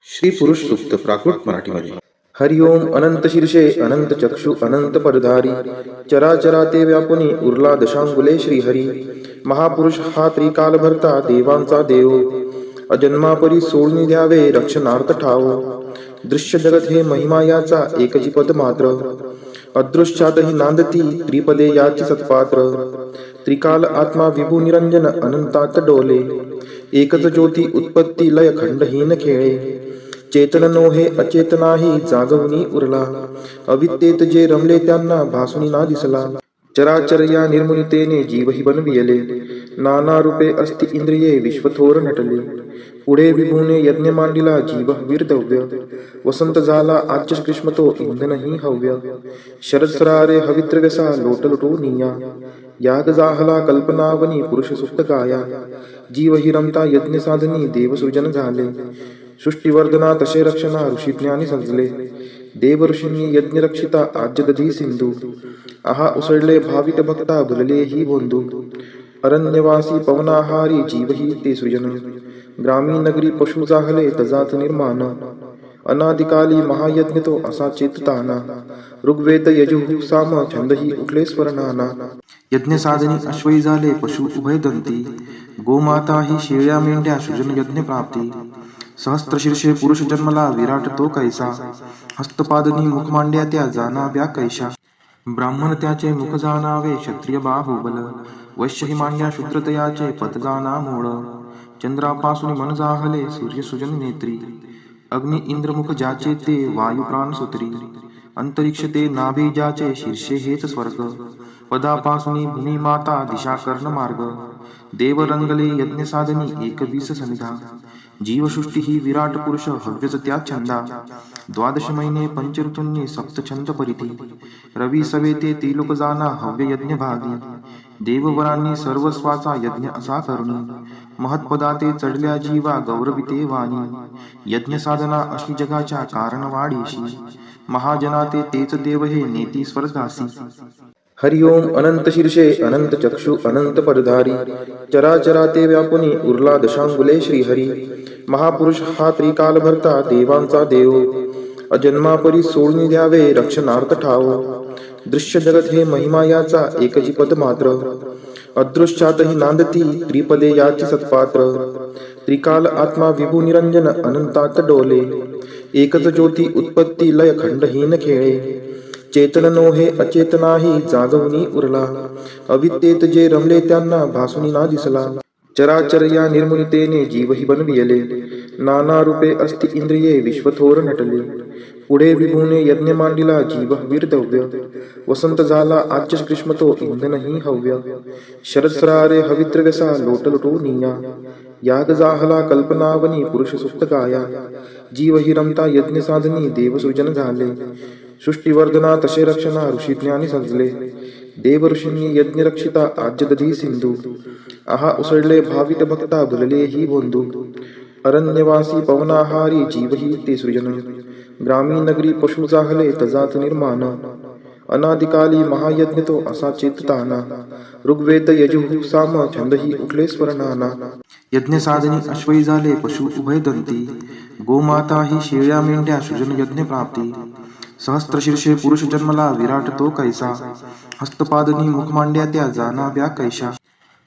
श्री पुरुष सूक्त प्राकृत मराठीमध्ये. हरि ओम. अनंत शीर्षे अनंत चक्षु अनंत परधारी चराचरा ते व्यापुनी उरला दशांगुले श्रीहरी. महापुरुष हा त्रिकाल भरता देवांचा देव अजन्मापरी सोडून द्यावे रक्षणार्थ ठाव. दृश्य जगत हे महिमा याचा एकची पद मात्र अदृश्यातही नांदती त्रिपदे याची सत्पात्र. त्रिकाल आत्मा विभू निरंजन अनंतात डोले एकच ज्योती उत्पत्ती लय खंडहीन खेळे. चेतन नोहे अचेतनाही जागवणी उरला अविद्येत जे रमले त्यांना भासुनी ना दिसला. चराचर या निर्मुनितेने जीवही बनविले नाना रूपे अस्ति इंद्रिये विश्वथोर नटले. पुढे विभूने यज्ञ मांडिला जीव वीरदव्य वसंत झाला आजच ग्रीष्म तो इंधनही हव्य. शरद सरारे हवित्रव्यसा लोटलटो निया याग जाहला कल्पनावनी पुरुष सुप्त गाया. जीव हि रमता यज्ञ साधनी देवसृजन झाले सृष्टीवर्धना तसे रक्षणा ऋषीज्ञानी समजले. देव ऋषींनी यज्ञ रक्षिता आज्य दधी सिंधू आहा उसळले भाविक भक्ता भुलले ही बोंधू. अरण्यवासी पवनाहारी जीवही ते सृजन ग्रामीण नगरी पशु जाहले तजात निर्माण. अनादिकाली महायज्ञ तो असा चेतताना ऋग्वेद यजुः साम छंदही उठले स्वरनाना. यज्ञ साधनी अश्वई झाले पशु उभय दंती गोमाता ही शेळ्या मेंढ्या सृजन यज्ञ प्राप्ती. सहस्त्र शीर्षे पुरुष जन्मला विराट तो कैसा हस्तपादनी मुख मांड्या त्या जाणाव्या कैशा. ब्राह्मण त्याचे मुख जाणावे क्षत्रिय बाहुबल वैश्य ही मांड्या शूद्रतयाचे पद जाणा मूळ. चंद्रापासून मन जाहले सूर्य सुजन नेत्री अग्नि इंद्रमुख ज्याचे ते वायू प्राण सूत्री. अंतरिक्ष ते नाभी ज्याचे शीर्षे हेच स्वर्ग पदापासून भूमी माता दिशा कर्ण मार्ग. देव रंगले यज्ञ साधनी एकवीस समिधा जीवसृष्टी ही विराट पुरुष हव्यच त्या छंदा. द्वादश महिने पंच ऋतूंनी सप्त छंद परिधी रवी सवेते त्रिलोक जाना हव्य यज्ञ भागी. देववरांनी सर्वस्वाचा यज्ञ असा करुणी महत्पदाते चढल्या जीवा गौरविते वाणी. यज्ञ साधना अशी जगाच्या कारण वाढीशी महाजनाते तेच देव हे नेती स्वर्गासी. हरि ओम. अनंत शीर्षे अनंत चक्षु अनंत परधारी चराचरा ते व्यापुनी उरला दशांगुले श्रीहरी. महापुरुष हा त्रिकाल भरता देवांचा देव अजन्मापरी सोडून द्यावे रक्षणार्थ ठाव. दृश्य जगत हे महिमा याचा एकची पद मात्र अदृश्यातही नांदती त्रिपदे याची सत्पात्र. त्रिकाल आत्मा विभू निरंजन अनंतात डोले एकच ज्योती उत्पत्ती लय खंडहीन खेळे. चेतन नोहे अचेतनाही जागवणी उरला अविद्येत जे रमले त्यांना भासुनी ना दिसला. चराचर या निर्मुनितेने जीवही बनविले नाना रूपे अस्ति इंद्रिये विश्वथोर नटले. पुढे विभूने यज्ञ मांडिला जीव वीरदव्य वसंत झाला आजच ग्रीष्म तो इंधनही हव्य. शरद सरारे हवित्रव्यसा लोटलटो निया याग जाहला कल्पनावनी पुरुष सुप्त गाया. जीव हि रमता यज्ञ साधनी देवसृजन झाले सृष्टीवर्धना तसे रक्षणा ऋषीज्ञानी समजले. देव ऋषींनी यज्ञ रक्षिता आज्य दधी सिंधू आहा उसळले भाविक भक्ता भुलले ही बोंधू. अरण्यवासी पवनाहारी जीवही ते सृजन ग्रामीण नगरी पशु जाहले तजात निर्माण. अनादिकाली महायज्ञ तो असा चेतताना ऋग्वेद यजुः साम छंदही उठले स्वरनाना. यज्ञ साधनी अश्वई झाले पशु उभय दंती गोमाता ही शेळ्या मेंढ्या सृजन यज्ञ प्राप्ती. सहस्त्र शीर्षे पुरुष जन्मला विराट तो कैसा हस्तपादनी मुख मांड्या त्या जाणाव्या कैशा.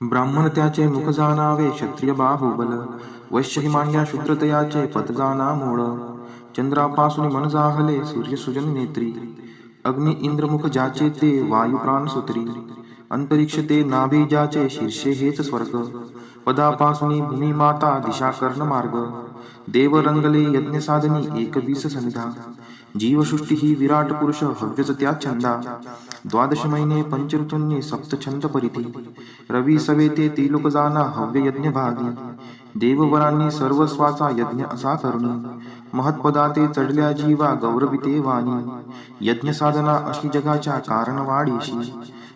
ब्राह्मण त्याचे मुख जाणावे क्षत्रिय बाहुबल वैश्य ही मांड्या शूद्रतयाचे पद जाणा मूळ. चंद्रापासून मन जाहले सूर्य सुजन नेत्री अग्नि इंद्रमुख ज्याचे ते वायू प्राण सूत्री. अंतरिक्ष ते नाभी ज्याचे शीर्षे हेच स्वर्ग पदापासून भूमी माता दिशा कर्ण मार्ग. देव रंगले यज्ञ साधनी एकवीस समिधा जीवसृष्टी ही विराट पुरुष हव्यच त्या छंदा. द्वादश महिने पंच ऋतूंनी सप्त छंद परिधी रवी सवेते त्रिलोक जाना हव्य यज्ञ भागी. देववरांनी सर्वस्वाचा यज्ञ असा करुणी महत्पदाते चढल्या जीवा गौरविते वाणी. यज्ञ साधना अशी जगाच्या कारण वाढीशी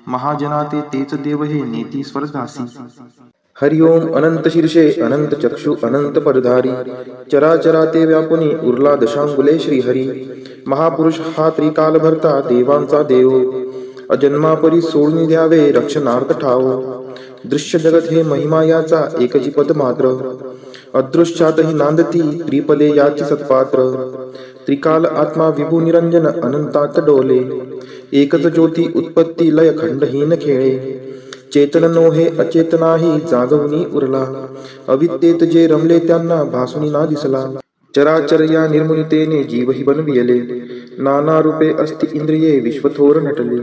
महाजनाते तेच देव हे नेती स्वर्गासी. हरि ओम. अनंत शीर्षे अनंत चक्षु अनंत परधारी चराचरा ते व्यापुनी उरला दशांगुले श्रीहरी. महापुरुष हा त्रिकाल भरता देवांचा देव अजन्मापरी सोडून द्यावे रक्षणार्थ ठाव. दृश्य जगत हे महिमा याचा एकची पद मात्र, अदृश्यातही नांदती त्रिपदे याची सत्पात्र, त्रिकाल आत्मा विभू निरंजन अनंतात डोले, एकच ज्योती उत्पत्ती लय खंडहीन खेळे, चेतन नोहे अचेतनाही जागवणी उरला, अविद्येत जे रमले त्यांना भासुनी ना दिसला, चराचर या निर्मुनितेने जीवही बनविले, नाना रूपे अस्ति इंद्रिये विश्वथोर नटले,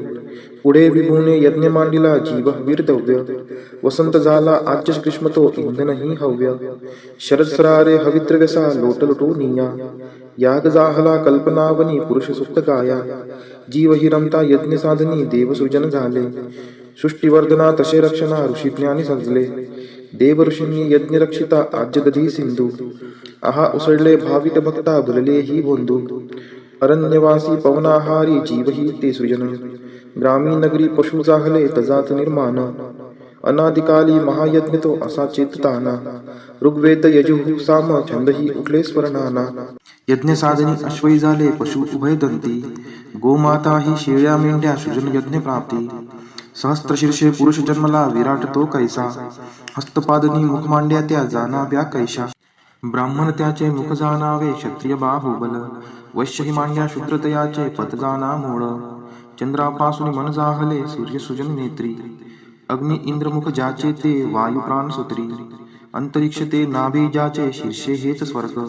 पुढे विभूने यज्ञ मांडिला जीव वीरदव्य, वसंत झाला आज्य ग्रीष्म तो इंधनही हव्य, शरद सरारे हवित्र व्यसा लोट लुटू निया, याग जाहला कल्पनावनी पुरुष सुप्त गाया, जीव हि रमता यज्ञ साधनी देवसृजन झाले, सृष्टीवर्धना तसे रक्षणा ऋषी ज्ञानी सजले, देव ऋषींनी यज्ञ रक्षिता आज्य दधी सिंधू, आहा उसळले भावित भक्ता भुलले ही बोंधू, अरण्यवासी पवनाहारी जीवही ते सृजन, ग्रामीण नगरी पशु जाहले तजात निर्माण, अनादिकाली महायज्ञ तो असा चेतताना, ऋग्वेद यजुः साम छंदही उठले स्वरनाना, यज्ञ साधनी अश्वई झाले पशु उभयदंती, गोमाता ही शेळ्या मेंढ्या सृजन यज्ञ प्राप्ती, सहस्त्रशीर्षे पुरुष जन्मला विराट तो कैसा, हस्तपादनी मुख मांड्या त्या जाणाव्या कैशा, ब्राह्मण त्याचे मुख जाणावे क्षत्रिय बाहुबल, वैश्य ही मांड्या शूद्रतयाचे पद जाणा मूळ, चंद्रापासून मन जाहले सूर्य सुजन नेत्री, अग्नि इंद्रमुख ज्याचे ते वायू प्राणसूत्री, अंतरिक्ष ते नाभी ज्याचे शीर्षे हेच स्वर्ग,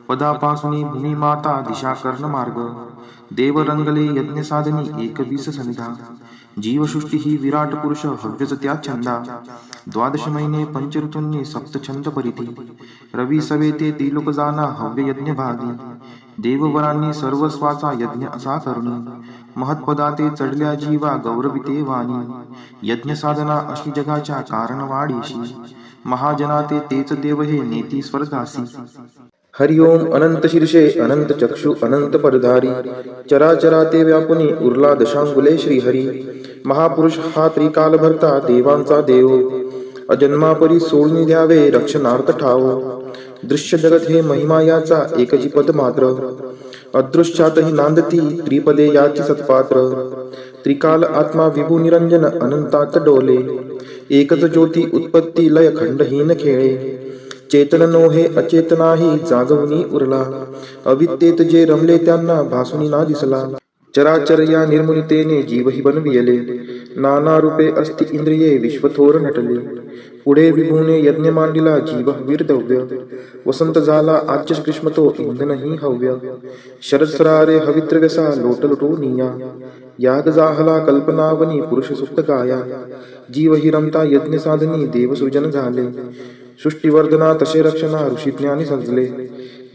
पदापासून भूमी माता दिशा कर्ण मार्ग, देव रंगले यज्ञ साधनी एकवीस सनिधा, जीवसृष्टी ही विराट पुरुष हव्यच त्या छंदा, द्वादश महिने पंचऋतूंनी सप्तछंद परिधी, रवी सवे ते त्रिलोक जाना हव्य यज्ञ भागी, देववरांनी सर्वस्वाचा यज्ञ असा करुणी, महत्पदाते चढल्या जीवा गौरविते वाणी, यज्ञ साधना अशी जगाच्या कारण वाढीशी, महाजनाते तेच देव हे नेती स्वर्गासी. हरि ओम अनंत शीर्षे अनंत चक्षु अनंत पदधारी, चराचराते व्यापुनी उरला दशांगुले श्रीहरी, महापुरुष हा त्रिकाल भरता देवांचा देव, अजन्मापरी सोडून द्यावे रक्षणार्थ ठाव, दृश्य जगत हे महिमा याचा एकची पद मात्र, अदृश्यातही नांदती त्रिपदे याची सत्पात्र, त्रिकाल आत्मा विभू निरंजन अनंतात डोले, एकच ज्योती उत्पत्ती लय खंडहीन खेळे, चेतन नोहे अचेतनाही जागवणी उरला, अविद्येत जे रमले त्यांना भासुनी ना दिसला, चराचर या निर्मुनितेने जीवही बनविले, नाना रूपे अस्ति इंद्रिये विश्वथोर नटले, पुढे विभूने यज्ञ मांडिला जीव वीरदव्य, वसंत झाला आज्य ग्रीष्म तो इंधनही हव्य, शरद सरारे हवित्र व्यसा लोट लुटू निया, याग जाहला कल्पनावनी पुरुष सुप्त गाया, जीव हि रमता यज्ञ साधनी देवसृजन झाले, सृष्टीवर्धना तसे रक्षणा ऋषी ज्ञानी सजले,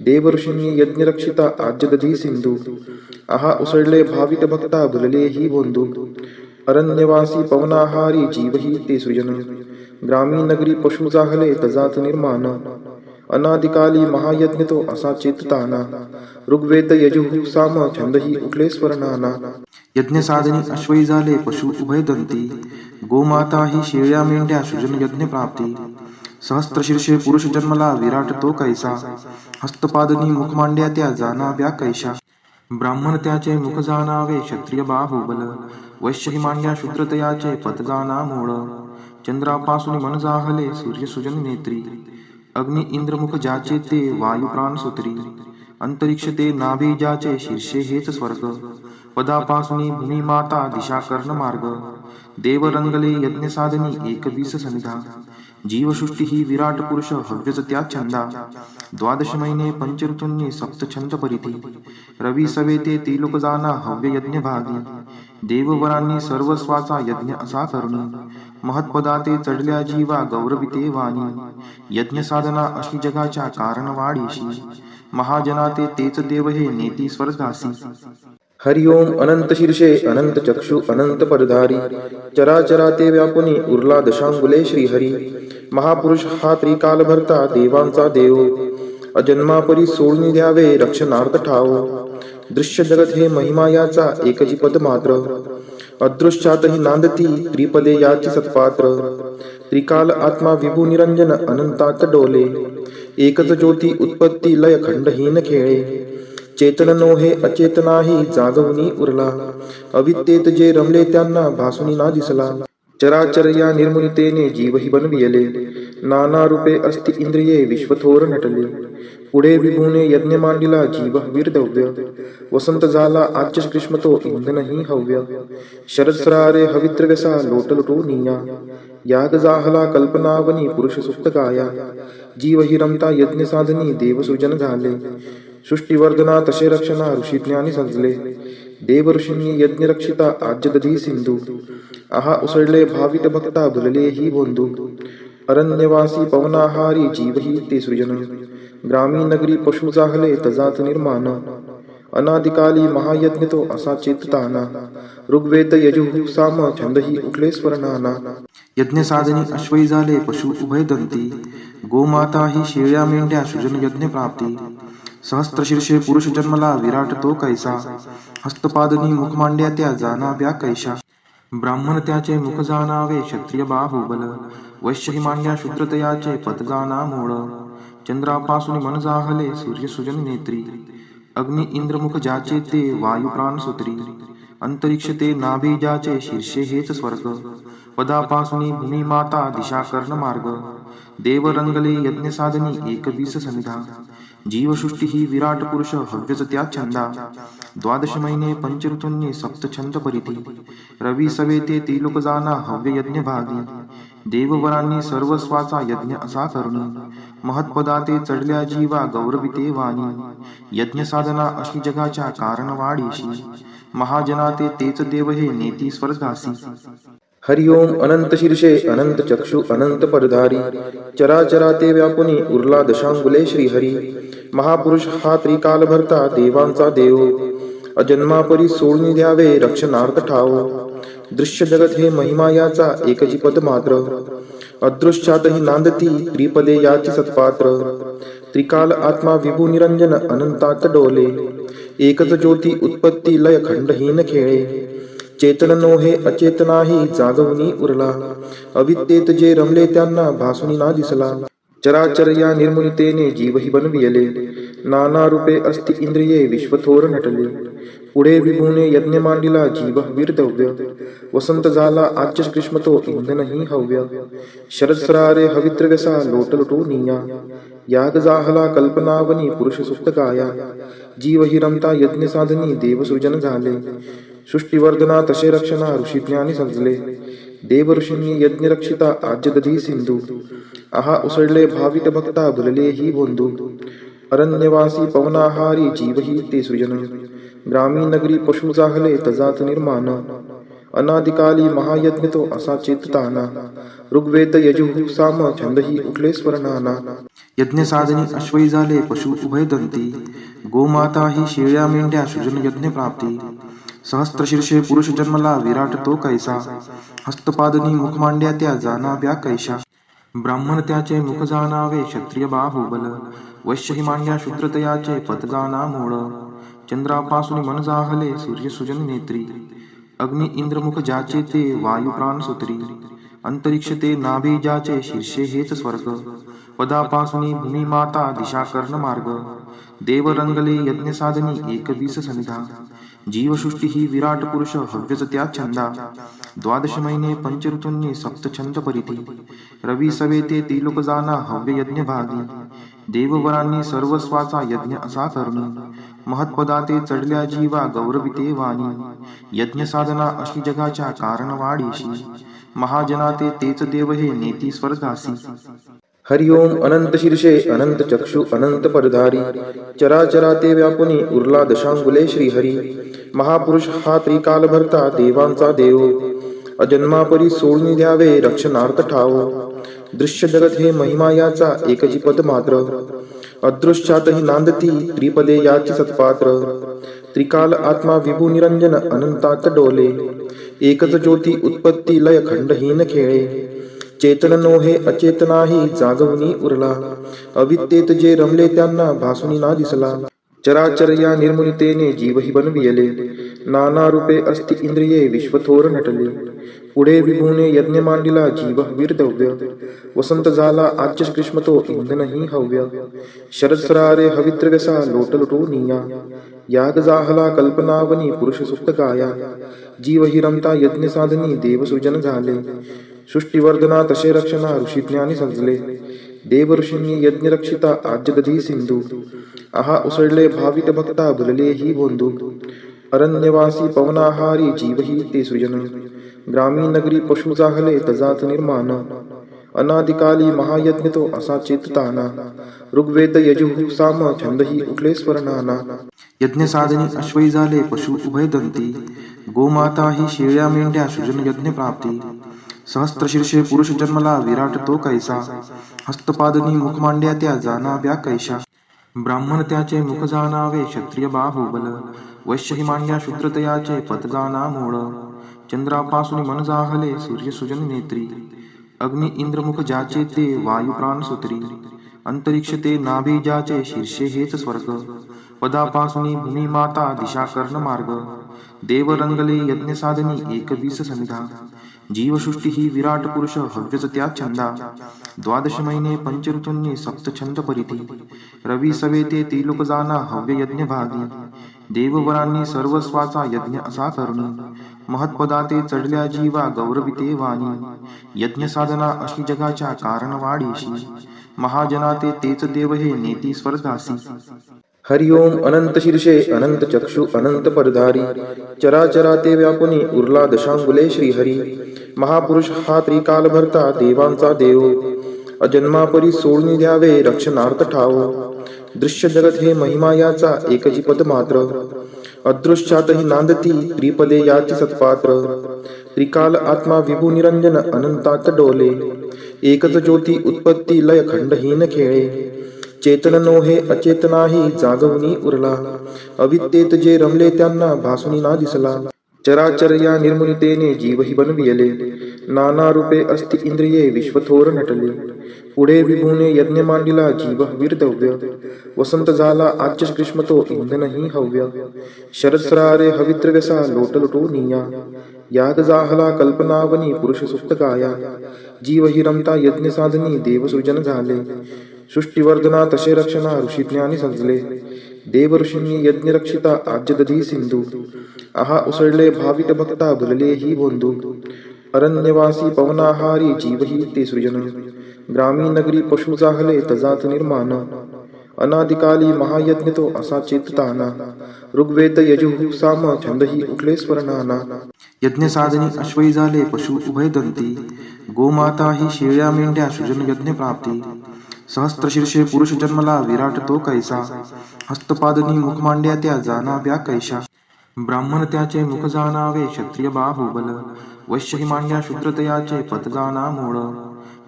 देव ऋषींनी यज्ञ रक्षिता आज्य दधी सिंधू, आहा उसळले भावित भक्ता भुलले ही बोंधू, अरण्यवासी पवनाहारी जीवही ते सृजन, ग्रामीण नगरी पशु जाहले तजात निर्माण, अनादिकाली महायज्ञ तो असा चेतताना, ऋग्वेद यजुः साम छंदही उठले स्वरनाना, यज्ञ साधनी अश्वई झाले पशु उभयदंती, गोमाता ही शेळ्या मेंढ्या सृजन यज्ञ प्राप्ती, सहस्त्रशीर्षे पुरुष जन्मला विराट तो कैसा, हस्तपादनी मुख मांड्या त्या जाणाव्या कैशा, ब्राह्मण त्याचे मुख जाणावे क्षत्रिय बाहुबल, वैश्य ही मांड्या शूद्रतयाचे पद जाणा मूळ, चंद्रापासून मन जाहले सूर्य सुजन नेत्री, अग्नि इंद्रमुख ज्याचे ते वायू प्राणसूत्री, अंतरिक्ष ते नाभी ज्याचे शीर्षे हेच स्वर्ग, पदापासून भूमी माता दिशा कर्ण मार्ग, देव रंगले यज्ञ साधनी एकवीस सनिधा, जीवसृष्टी ही विराट पुरुष हव्यच त्या छंदा, द्वादश महिने पंचऋतूंनी सप्तछंद परिधी, रवी सवे ते त्रिलोक जाना हव्य यज्ञ भागी, देववरांनी सर्वस्वाचा यज्ञ असा करुणी, महत्पदाते चढल्या जीवा गौरविते वाणी, यज्ञ साधना अशी जगाच्या कारण वाढीशी, महाजनाते तेच देव हे नेती स्वर्गासी. हरि ओम अनंत शीर्षे अनंत चक्षु अनंत पदधारी, चराचराते व्यापुनी उरला दशांगुले श्रीहरी, महापुरुष हा त्रिकाल भरता देवांचा देव, अजन्मापरी सोडून द्यावे रक्षणार्थ ठाव, दृश्य जगत हे महिमा याचा एकची पद मात्र, अदृश्यातही नांदती त्रिपदे याची सत्पात्र, त्रिकाल आत्मा विभू निरंजन अनंतात डोले, एकच ज्योती उत्पत्ती लय खंडहीन खेळे, चेतन नोहे अचेतनाही जागवणी उरला, अविद्येत जे रमले त्यांना भासुनी ना दिसला, चराचर या निर्मुनितेने जीवही बनविले. नाना रूपे अस्ति इंद्रिये विश्वथोर नटले. पुढे विभूने यज्ञ मांडिला जीव वीरदव्य. वसंत झाला आच्य ग्रीष्म तो इंधनही हव्य. शरदसरारे हविद्रव्यसा लोटलुटू निया. याग जाहला कल्पनावनी पुरुष सुप्त गाया. जीव हि रमता यज्ञ साधनी देवसृजन झाले. सृष्टीवर्धना तसे रक्षणा ऋषी ज्ञानी सजले. देव ऋषींनी यज्ञ रक्षिता आज्य दधी सिंधू. आहा उसळले भावित भक्ता भुलले ही बोंधू. अरण्यवासी पवनाहारी जीवही ते सृजन. ग्रामीण नगरी पशु जाहले तजात निर्माण. अनादिकाली महायज्ञ तो असा चेतताना. ऋग्वेद यजुः साम छंदही उठले स्वर्णाना. यज्ञ साधनी अश्वई झाले पशु उभय दंती. गोमाता ही शेळ्या मेंढ्या सृजन यज्ञ प्राप्ती. सहस्त्रशीर्षे पुरुष जन्मला विराट तो कैसा. हस्तपादनी मुख मांड्या त्या जाणाव्या कैशा. ब्राह्मण त्याचे मुख जाणावे क्षत्रिय बाहुबल. वैश्य ही मांड्या शूद्रतयाचे पद जाणा मूळ. चंद्रापासून मन जाहले सूर्य सृजन नेत्री. अग्नि इंद्र मुख ज्याचे ते वायू प्राण सूत्री. अंतरिक्ष ते नाभी ज्याचे शीर्षे हेच स्वर्ग. पदापासून भूमी माता दिशा कर्ण मार्ग. देव रंगले यज्ञ साधनी एकवीस समिधा. जीवसृष्टी ही विराट पुरुष हव्यच त्या छंदा. द्वादश महिने पंच ऋतूंनी सप्त छंद परिधी. रवी सवे ते त्रिलोक जाना हव्य यज्ञ भागी. देववरांनी सर्वस्वाचा यज्ञ असा करुणी. महत्पदा ते चढल्या जीवा गौरविते वाणी. यज्ञ साधना अशी जगाच्या कारण वाढीशी. महाजना ते तेच देव हे नेती स्वर्गासी. हरि ओम अनंत शीर्षे अनंत चक्षु अनंत परधारी. चराचरा ते व्यापुनी उरला दशांगुले श्रीहरी. महापुरुष हा त्रिकाल भरता देवांचा देव. अजन्मापरी सोडून द्यावे रक्षणार्थ ठाव. दृश्य जगत हे महिमा याचा एकची पद मात्र. अदृश्यातही नांदती त्रिपदे याची सत्पात्र. त्रिकाल आत्मा विभू निरंजन अनंतात डोले. एकच ज्योती उत्पत्ती लय खंडहीन खेळे. चेतन नोहे अचेतनाही जागवणी उरला. अविद्येत जे रमले त्यांना भासुनी ना दिसला. चराचर या निर्मुनितेने जीवही बनविले. नाना रूपे अस्ति इंद्रिये विश्वथोर नटले. पुढे विभूने यज्ञ मांडिला जीव वीरदव्य. वसंत झाला आच्य ग्रीष्म तो इंधनही हव्य. शरदसरारे हविद्रव्यसा लोटलुटू निया. याग जाहला कल्पनावनी पुरुष सुप्त गाया. जीव हि रमता यज्ञ साधनी देवसृजन झाले. सृष्टीवर्धना तसे रक्षणा ऋषी ज्ञानी सजले. देव ऋषींनी यज्ञ रक्षिता आज्य दधी सिंधू. आहा उसळले भावित भक्ता भुलले ही बोंधू. अरण्यवासी पवनाहारी जीवही ते सृजन. ग्रामीण नगरी पशु जाहले तजात निर्माण. अनादिकाली महायज्ञ तो असा चेतताना. ऋग्वेद यजुः साम छंदही उठले स्वर्णाना. यज्ञ साधनी अश्वई झाले पशु उभय दंती. गोमाता ही शेळ्या मेंढ्या सृजन यज्ञ प्राप्ती. सहस्त्रशीर्षे पुरुष जन्मला विराट तो कैसा. हस्तपादनी मुख मांड्या त्या जाणाव्या कैशा. ब्राह्मण त्याचे मुख जाणावे क्षत्रिय बाहुबल. वैश्य ही मांड्या शूद्रतयाचे पद जाणा मूळ. चंद्रापासून मन जाहले सूर्य सृजन नेत्री. अग्नि इंद्र मुख ज्याचे ते वायू प्राण सूत्री. अंतरिक्ष ते नाभी ज्याचे शीर्षे हेच स्वर्ग. पदापासून भूमी माता दिशा कर्ण मार्ग. देव रंगले यज्ञ साधनी एकवीस समिधा. जीवसृष्टी ही विराट पुरुष हव्यच त्या छंदा. द्वादश महिने पंच ऋतूंनी सप्त छंद परिधी. रवी सवे ते त्रिलोक जाना हव्य यज्ञ भागी. देववरांनी सर्वस्वाचा यज्ञ असा करुणी. महत्पदा ते चढल्या जीवा गौरविते वाणी. यज्ञ साधना अशी जगाच्या कारण वाढीशी. महाजना ते तेच देव हे नेती स्वर्गासी. हरि ओम अनंत शीर्षे अनंत चक्षु अनंत परधारी. चराचरा ते व्यापुनी उरला दशांगुले श्रीहरी. महापुरुष हा त्रिकाल भरता देवांचा देव. अजन्मापरी सोडून द्यावे रक्षणार्थ ठाव. दृश्य जगत हे महिमा याचा एकची पद मात्र. अदृश्यातही नांदती त्रिपदे याची सत्पात्र. त्रिकाल आत्मा विभू निरंजन अनंतात डोले. एकच ज्योती उत्पत्ती लय खंडहीन खेळे. चेतन नोहे अचेतनाही जागवणी उरला. अविद्येत जे रमले त्यांना भासुनी ना दिसला. चराचर या निर्मुनितेने जीवही बनविले. नाना रूपे अस्ति इंद्रिये विश्वथोर नटले. पुढे विभूने यज्ञ मांडिला जीव वीरदव्य वसंत झाला आज्य ग्रीष्म तो इंधनही हव्य शरद सरारे हवित्र व्यसा लोट लुटोनिया याग जाहला कल्पनावनी पुरुष सुप्त गाया जीव हि रमता यज्ञ साधनी देव सृजन झाले सृष्टीवर्धना तसे रक्षणा ऋषी ज्ञानी सजले देव ऋषींनी यज्ञ रक्षिता आज्य दधी सिंधू आहा उसळले भावित भक्ता भुलले ही बोंधू अरण्यवासी पवनाहारी जीव ही ते सृजन ग्रामीण नगरी पशु जाहले तजात निर्माण अनादिकाली महायज्ञ तो असा चेतताना ऋग्वेद यजुः साम छंदही उठले स्वरनाना यज्ञ साधनी अश्वई झाले पशु उभय दंती गोमाता ही शेळ्या मेंढ्या सृजन यज्ञ प्राप्ती सहस्त्रशीर्षे पुरुष जन्मला विराट तो कैसा हस्तपादनी मुख मांड्या त्या जाणाव्या कैशा ब्राह्मण त्याचे मुख जाणावे क्षत्रिय बाहुबल वैश्य ही मांड्या शूद्रतयाचे पद जाणा मूळ चंद्रापासून मन जाहले सूर्य सुजन नेत्री अग्नि इंद्रमुख ज्याचे ते वायू प्राण सूत्री अंतरिक्ष ते नाभी ज्याचे शीर्षे हेच स्वर्ग पदापासून भूमी माता दिशा कर्ण मार्ग देव रंगले यज्ञ साधनी 21 समिधा जीवसृष्टी ही विराट पुरुष हव्यच त्या छंदा द्वादश महिने पंचऋतूंनी सप्त छंद परिधी रवी सवेते त्रिलोक जाना हव्य यज्ञ भागी देववरांनी सर्वस्वाचा यज्ञ असा करुणी महत्पदाते चढल्या जीवा गौरविते वाणी यज्ञ साधना अशी जगाच्या कारण वाढीशी महाजनाते तेच देव हे नेती स्वर्गासी हरि ओम अनंत शीर्षे अनंत चक्षु अनंत परधारी चराचराते व्यापुनी उरला दशांगुले श्रीहरी महापुरुष हा त्रिकाल भरता देवांचा देव अजन्मापरी सोडून द्यावे रक्षणार्थ ठाव दृश्य जगत हे महिमा याचा एकची पद मात्र अदृश्यातही नांदती त्रिपदे याची सत्पात्र त्रिकाल आत्मा विभू निरंजन अनंतात डोले एकच ज्योती उत्पत्ती लय खंडहीन खेळे चेतन नोहे अचेतनाही जागवणी उरला अविद्येत जे रमले त्यांना भासुनी ना दिसला चराचर या निर्मुनितेने जीवही बनविले नाना रूपे अस्ति इंद्रिये विश्वथोर नटले पुढे विभूने यज्ञ मांडिला जीव वीरदव्य वसंत झाला आज्य ग्रीष्म तो इंधनही हव्य शरद सरारे हवित्र व्यसा लोट लुटोनिया याग जाहला कल्पनावनी पुरुष सुप्त गाया जीव हि रमता यज्ञ साधनी देव सृजन झाले सृष्टीवर्धना तसे रक्षणा ऋषी ज्ञानी सजले देव ऋषींनी यज्ञ रक्षिता आज्य दधी सिंधू आहा उसळले भावित भक्ता भुलले ही बोंधू अरण्यवासी पवनाहारी जीव ही ते सृजन ग्रामीण नगरी पशु जाहले तजात निर्माण अनादिकाली महायज्ञ तो असा चेतताना ऋग्वेद यजुः साम छंदही उठले स्वरनाना यज्ञ साधनी अश्वई झाले पशु उभय दंती गोमाता ही शेळ्या मेंढ्या सृजन यज्ञ प्राप्ती सहस्त्रशीर्षे पुरुष जन्मला विराट तो कैसा हस्तपादनी मुख मांड्या त्या जाणाव्या कैशा ब्राह्मण त्याचे मुख जाणावे क्षत्रिय बाहुबल वैश्य ही मांड्या शूद्रतयाचे पद जाणा मूळ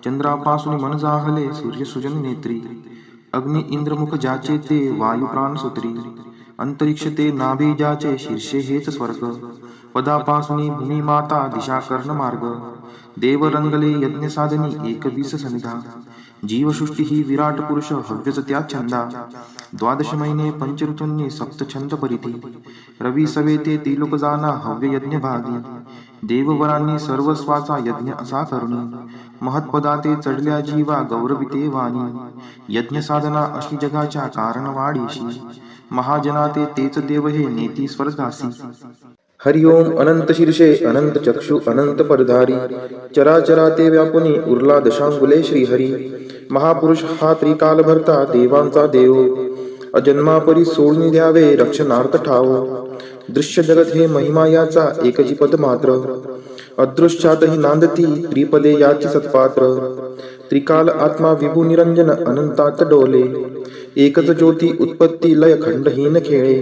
चंद्रापासून मन जाहले सूर्य सुजन नेत्री अग्नि इंद्रमुख ज्याचे ते वायू प्राण सूत्री अंतरिक्ष ते नाभी ज्याचे शीर्षे हेच स्वर्ग पदापासून भूमी माता दिशा कर्ण मार्ग देव रंगले यज्ञ साधनी 21 समिधा जीवसृष्टी ही विराट पुरुष हव्यच त्या छंदा द्वादश महिने पंचऋतूंनी सप्त छंद परिधी रवी सवेते त्रिलोक जाना हव्य यज्ञ भागी देववरांनी सर्वस्वाचा यज्ञ असा करुणी महत्पदाते चढल्या जीवा गौरविते वाणी यज्ञ साधना अशी जगाच्या कारण वाढीशी महाजनाते तेच देव हे नेती स्वर्गासी हरि ओम अनंत शीर्षे अनंत चक्षु अनंत परधारी चराचराते व्यापुनी उरला दशांगुले श्रीहरी महापुरुष हा त्रिकाल भरता देवांचा देव अजन्मापरी सोडून द्यावे रक्षणार्थ ठाव दृश्य जगत हे महिमा याचा एकची पद मात्र अदृश्यातही नांदती त्रिपदे याची सत्पात्र त्रिकाल आत्मा विभू निरंजन अनंतात डोले एकच ज्योती उत्पत्ती लय खंडहीन खेळे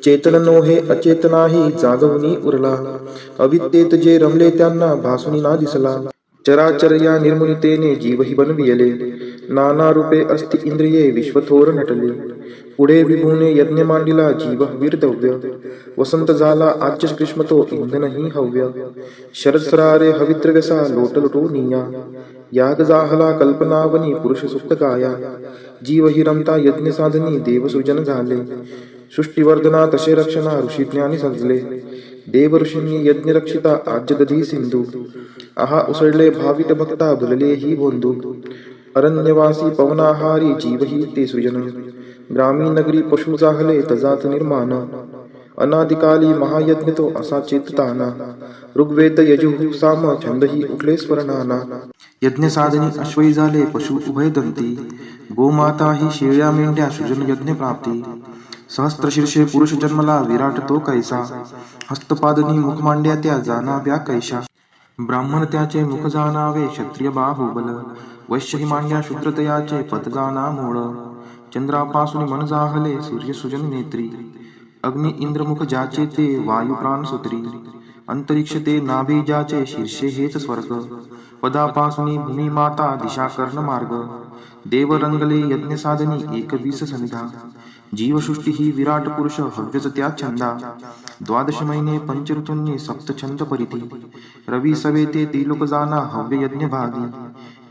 चेतन नोहे अचेतनाही जागवणी उरला अविद्येत जे रमले त्यांना भासुनी ना दिसला चराचर या निर्मुनितेने जीवही बनविले नाना रूपे अस्ति इंद्रिये विश्वथोर नटले पुढे विभूने यज्ञ मांडिला जीव वीरदव्य वसंत झाला आज्य ग्रीष्म तो इंधनही हव्य शरद सरारे हवित्र व्यसा लोट लुटोनिया याग जाहला कल्पनावनी पुरुष सुप्त गाया जीव हि रमता यज्ञ साधनी देव सृजन झाले सृष्टीवर्धना तसे रक्षणा ऋषी ज्ञानी सजले देवऋषींनी यज्ञ रक्षिता आज्य दधी सिंधू आहा उसळले भावित भक्ता भुलले ही बोंधू अरण्यवासी पवनाहारी जीवही ते सृजन ग्रामीण नगरी पशु जाहले तजात निर्माण अनादिकाली महायज्ञ तो असा चेतताना ऋग्वेद यजुः साम छंदही उठले स्वरनाना यज्ञ साधनी अश्वई झाले पशु उभय दंती गोमाता ही शेळ्या मेंढ्या सृजन यज्ञ प्राप्ती सहस्त्रशीर्षे पुरुष जन्मला विराट तो कैसा हस्तपादनी मुख मांड्या त्या जाणाव्या कैशा ब्राह्मण त्याचे मुख जाणावे क्षत्रिय बाहुबल वैश्य ही मांड्या शूद्रतयाचे पद जाणा मूळ चंद्रापासून मन जाहले सूर्य सुजन नेत्री अग्नि इंद्रमुख ज्याचे ते वायू प्राण सूत्री अंतरिक्ष ते नाभी ज्याचे शीर्षे हेच स्वर्ग पदापासून भूमी माता दिशा कर्ण मार्ग देव रंगले यज्ञ साधनी 21 सनिधा जीवसृष्टी ही विराट पुरुष हव्यच त्या छंदा द्वादश महिने पंचऋतूंनी सप्त छंद परिधी रवी सवे ते त्रिलोक जाना हव्य यज्ञ भागी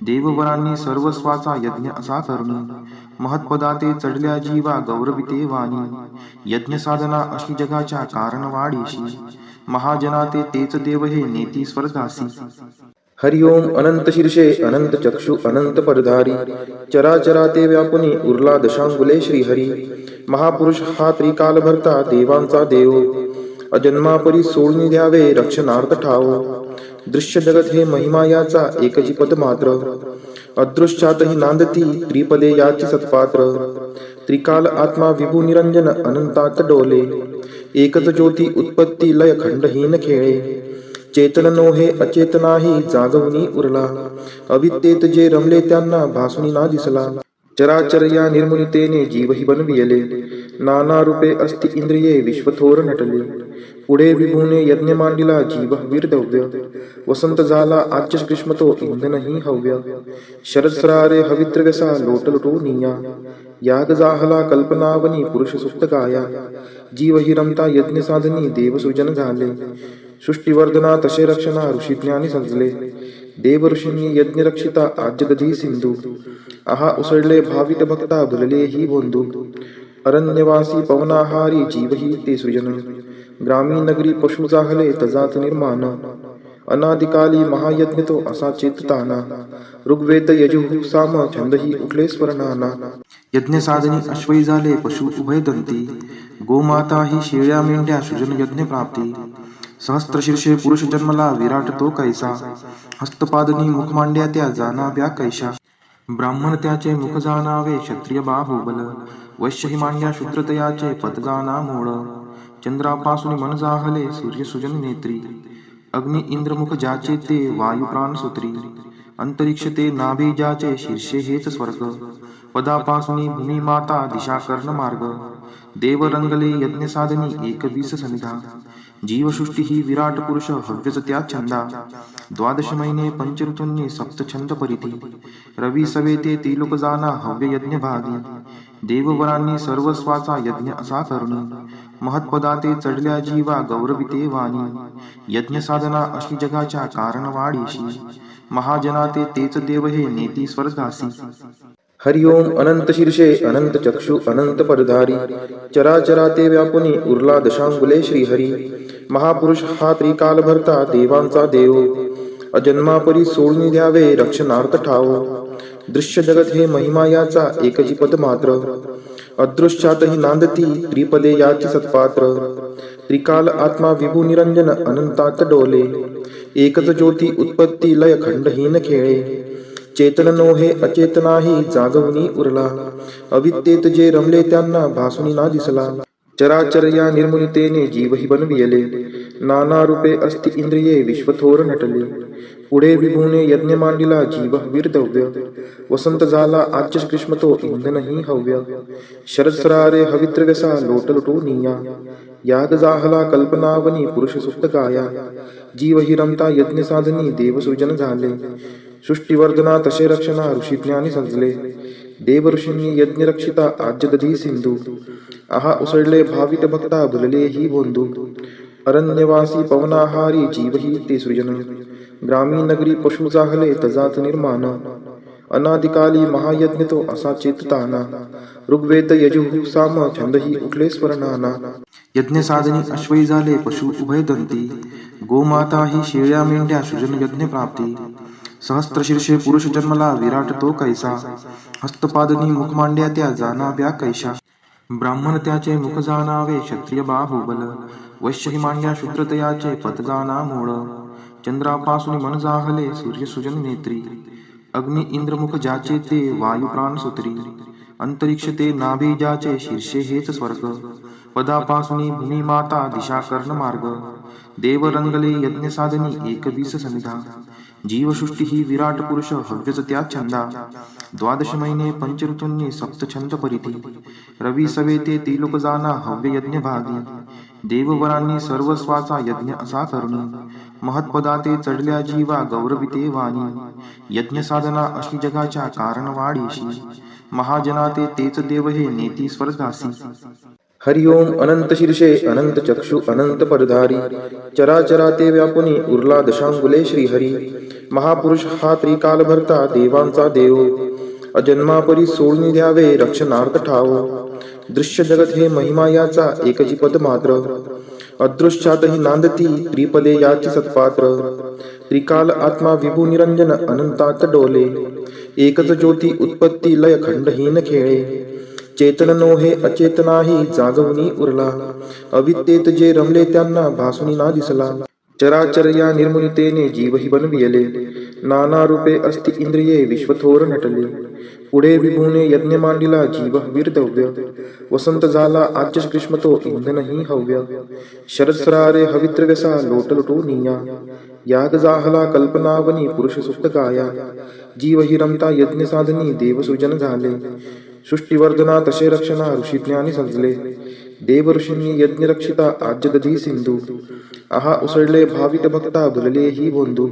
देववरांनी सर्वस्वाचा यज्ञ असा करुणी महत्पदाते चढल्या जीवा गौरविते वाणी यज्ञ साधना अशी जगाच्या कारण वाढीशी महाजनाते तेच देव हे नेती स्वर्गासी हरि ओम अनंत शीर्षे अनंत चक्षु अनंत परधारी चराचराते व्यापुनी उरला दशांगुले श्रीहरी महापुरुष हा त्रिकाल भरता देवांचा देव अजन्मापरी सोडून द्यावे रक्षणार्थ ठाव दृश्य जगत हे महिमा याचा एकची पद मात्र अदृश्यातही नांदती त्रिपदे याची सत्पात्र त्रिकाल आत्मा विभू निरंजन अनंतात डोले एकच ज्योती उत्पत्ती लय खंडहीन खेळे चेतन नोहे अचेतनाही जागवणी उरला अविद्येत जे रमले त्यांना भासुनी ना दिसला चराचर या निर्मुनितेने जीवही बनविले नाना रूपे अस्ति इंद्रिये विश्वथोर नटले पुढे विभूने यज्ञ मांडिला जीव वीरदव्य वसंत झाला आच्य ग्रीष्म तो इंधनही हव्य शरदसरारे हवित्रव्यसा लोटलुटो निया याग जाहला कल्पनावनी पुरुष सुप्त गाया जीव हि रमता यज्ञ साधनी देवसृजन झाले सृष्टिवर्धना तसे रक्षणा ऋषी ज्ञानी सजले देव ऋषींनी यज्ञ रक्षिता आज्य दधी सिंधू आहा उसळले भावित भक्ता भुलले ही बोंधू अरण्यवासी पवनाहारी जीवही ते सृजन ग्रामीण नगरी पशु जाहले तजात निर्माण अनादिकाली महायज्ञ तो असा चेतताना ऋग्वेद यजुः साम छंदही उठले स्वरनाना यज्ञ साधनी अश्वई झाले पशु उभय दंती गोमाता ही शेळ्या मेंढ्या सृजन यज्ञ प्राप्ती सहस्त्रशीर्षे पुरुष जन्मला विराट तो कैसा हस्तपादनी मुख मांड्या त्या जाणाव्या कैशा ब्राह्मण त्याचे मुख जाणावे क्षत्रिय बाहुबल वैश्य ही मांड्या शूद्रतयाचे पद जाणा मूळ चंद्रापासून मन जाहले सूर्य सुजन नेत्री अग्नि इंद्रमुख ज्याचे ते वायू प्राण सूत्री अंतरिक्ष ते नाभी ज्याचे शीर्षे हेच स्वर्ग पदापासून भूमी माता दिशा कर्ण मार्ग देव रंगले यज्ञ साधनी 21 सनिधा जीवसृष्टी ही विराट पुरुष हव्यच त्या छंदा द्वादश महिने पंचऋतूंनी सप्त छंद परिधी रवी सवे ते त्रिलोक जाना हव्य यज्ञ भागी देववरांनी सर्वस्वाचा यज्ञ असा करुणी महत्पदाते चढल्या जीवा गौरविते वाणी यज्ञ साधना अशी जगाच्या कारण वाढीशी महाजनाते तेच देव हे नेती स्वर्गासी हरि ओम अनंत शीर्षे अनंत चक्षु अनंत परधारी चराचराते व्यापुनी उरला दशांगुले श्रीहरी महापुरुष हा त्रिकाल भरता देवांचा देव अजन्मापरी सोडून द्यावे रक्षणार्थ ठाव दृश्य जगत हे महिमा याचा एकची पद मात्र अदृश्यातही नांदती त्रिपदे याची सत्पात्र त्रिकाल आत्मा विभू निरंजन अनंतात डोले एकच ज्योती उत्पत्ती लय खंडहीन खेळे चेतन नोहे अचेतनाही जागवणी उरला अविद्येत जे रमले त्यांना भासुनी ना दिसला चराचर या निर्मुनितेने जीवही बनविले नाना रूपे अस्ति इंद्रिये विश्वथोर नटले पुढे विभूने यज्ञ मांडिला जीव वीरदव्य वसंत झाला आच्य ग्रीष्म तो इंधनही हव्य शरदसरारे हवित्रव्यसा लोटलुटो निया याग जाहला कल्पनावनी पुरुष सुप्त गाया जीव हि रमता यज्ञ साधनी देवसृजन झाले सृष्टिवर्धना तसे रक्षणा ऋषी ज्ञानी सजले देव ऋषींनी यज्ञ रक्षिता आज्य दधी सिंधू आहा उसळले भावित भक्ता भुलले ही बोंधू अरण्यवासी पवनाहारी जीवही ते सृजन ग्रामीण नगरी पशु जाहले तजात निर्माण अनादिकाली महायज्ञ तो असा चेतताना ऋग्वेद यजुः साम छंदही उठले स्वरनाना यज्ञ साधनी अश्वई झाले पशु उभयदंती गोमाता ही शेळ्या मेंढ्या सृजन यज्ञ प्राप्ती सहस्त्रशीर्षे पुरुष जन्मला विराट तो कैसा हस्तपादनी मुख मांड्या त्या जाणाव्या कैशा ब्राह्मण त्याचे मुख जाणावे क्षत्रिय बाहुबल वैश्य ही मांड्या शूद्रतयाचे पत जाणा मूळ चंद्रापासून मन जाहले सूर्य सुजन नेत्री अग्नि इंद्रमुख ज्याचे ते वायू प्राण सुत्री अंतरिक्ष ते नाभी ज्याचे शीर्षे हेच स्वर्ग पदापासून भूमी माता दिशा कर्ण मार्ग देव रंगले यज्ञ साधनी एकवीस समिधा जीवसृष्टी ही विराट पुरुष हव्यच त्या छंदा द्वादश महिने पंचऋतूंनी सप्त छंद परिधी रवी सवे ते त्रिलोक जाना हव्य यज्ञ भागी देववरांनी सर्वस्वाचा यज्ञ असा करुणी महत्पदा ते चढल्या जीवा गौरविते वाणी यज्ञ साधना अशी जगाच्या कारण वाढीशी महाजना तेच देव हे नेती स्वर्गासी हरि ओम अनंत शीर्षे अनंत चक्षु अनंत परधारी चराचरा ते व्यापुनी उरला दशांगुले श्रीहरी महापुरुष हा त्रिकाल भरता देवांचा देव अजन्मापरी सोडून द्यावे रक्षणार्थ ठाव दृश्य जगत हे महिमा याचा एकची पद मात्र अदृश्यातही नांदती त्रिपदे याची सत्पात्र त्रिकाल आत्मा विभू निरंजन अनंतात डोले एकच ज्योती उत्पत्ती लय खंडहीन खेळे चेतन नो हे अचेतनाही जागवणी उरला अविद्येत जे रमले त्यांना भासुनी ना दिसला चराचर या निर्मुनितेने जीवही बनविले नाना रूपे अस्ति इंद्रिये विश्वथोर नटले पुढे विभूने यज्ञ मांडिला जीव वीरदव्य वसंत झाला आज्य ग्रीष्म तो इंधनही हव्य शरदसरारे हवित्रव्यसा लोटलुटू निया याग जाहला कल्पनावनी पुरुष सुप्त गाया जीव हि रमता यज्ञ साधनी देवसृजन झाले सृष्टिवर्धना तसे रक्षणा ऋषी ज्ञानी समजले देव ऋषींनी यज्ञ रक्षिता आज्य दधी सिंधू आहा उसळले भाविक भक्ता भुलले ही बोंधू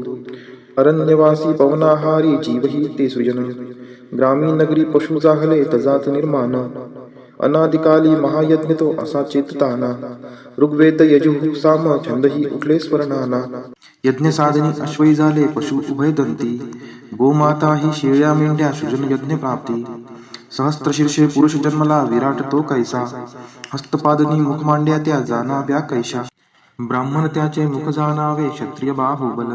अरण्यवासी पवनाहारी जीवही ते सृजन ग्रामीण नगरी पशु जाहले तजात निर्माण अनादिकाली महायज्ञ तो असा चेतताना ऋग्वेद यजुः साम छंदही उठले स्वरनाना यज्ञ साधनी अश्वई झाले पशु उभयदंती गोमाता ही शेळ्या मेंढ्या सृजन यज्ञ प्राप्ती सहस्त्रशीर्षे पुरुष जन्मला विराट तो कैसा हस्तपादनी मुख मांड्या त्या जाणाव्या कैशा ब्राह्मण त्याचे मुख जाणावे क्षत्रिय बाहुबल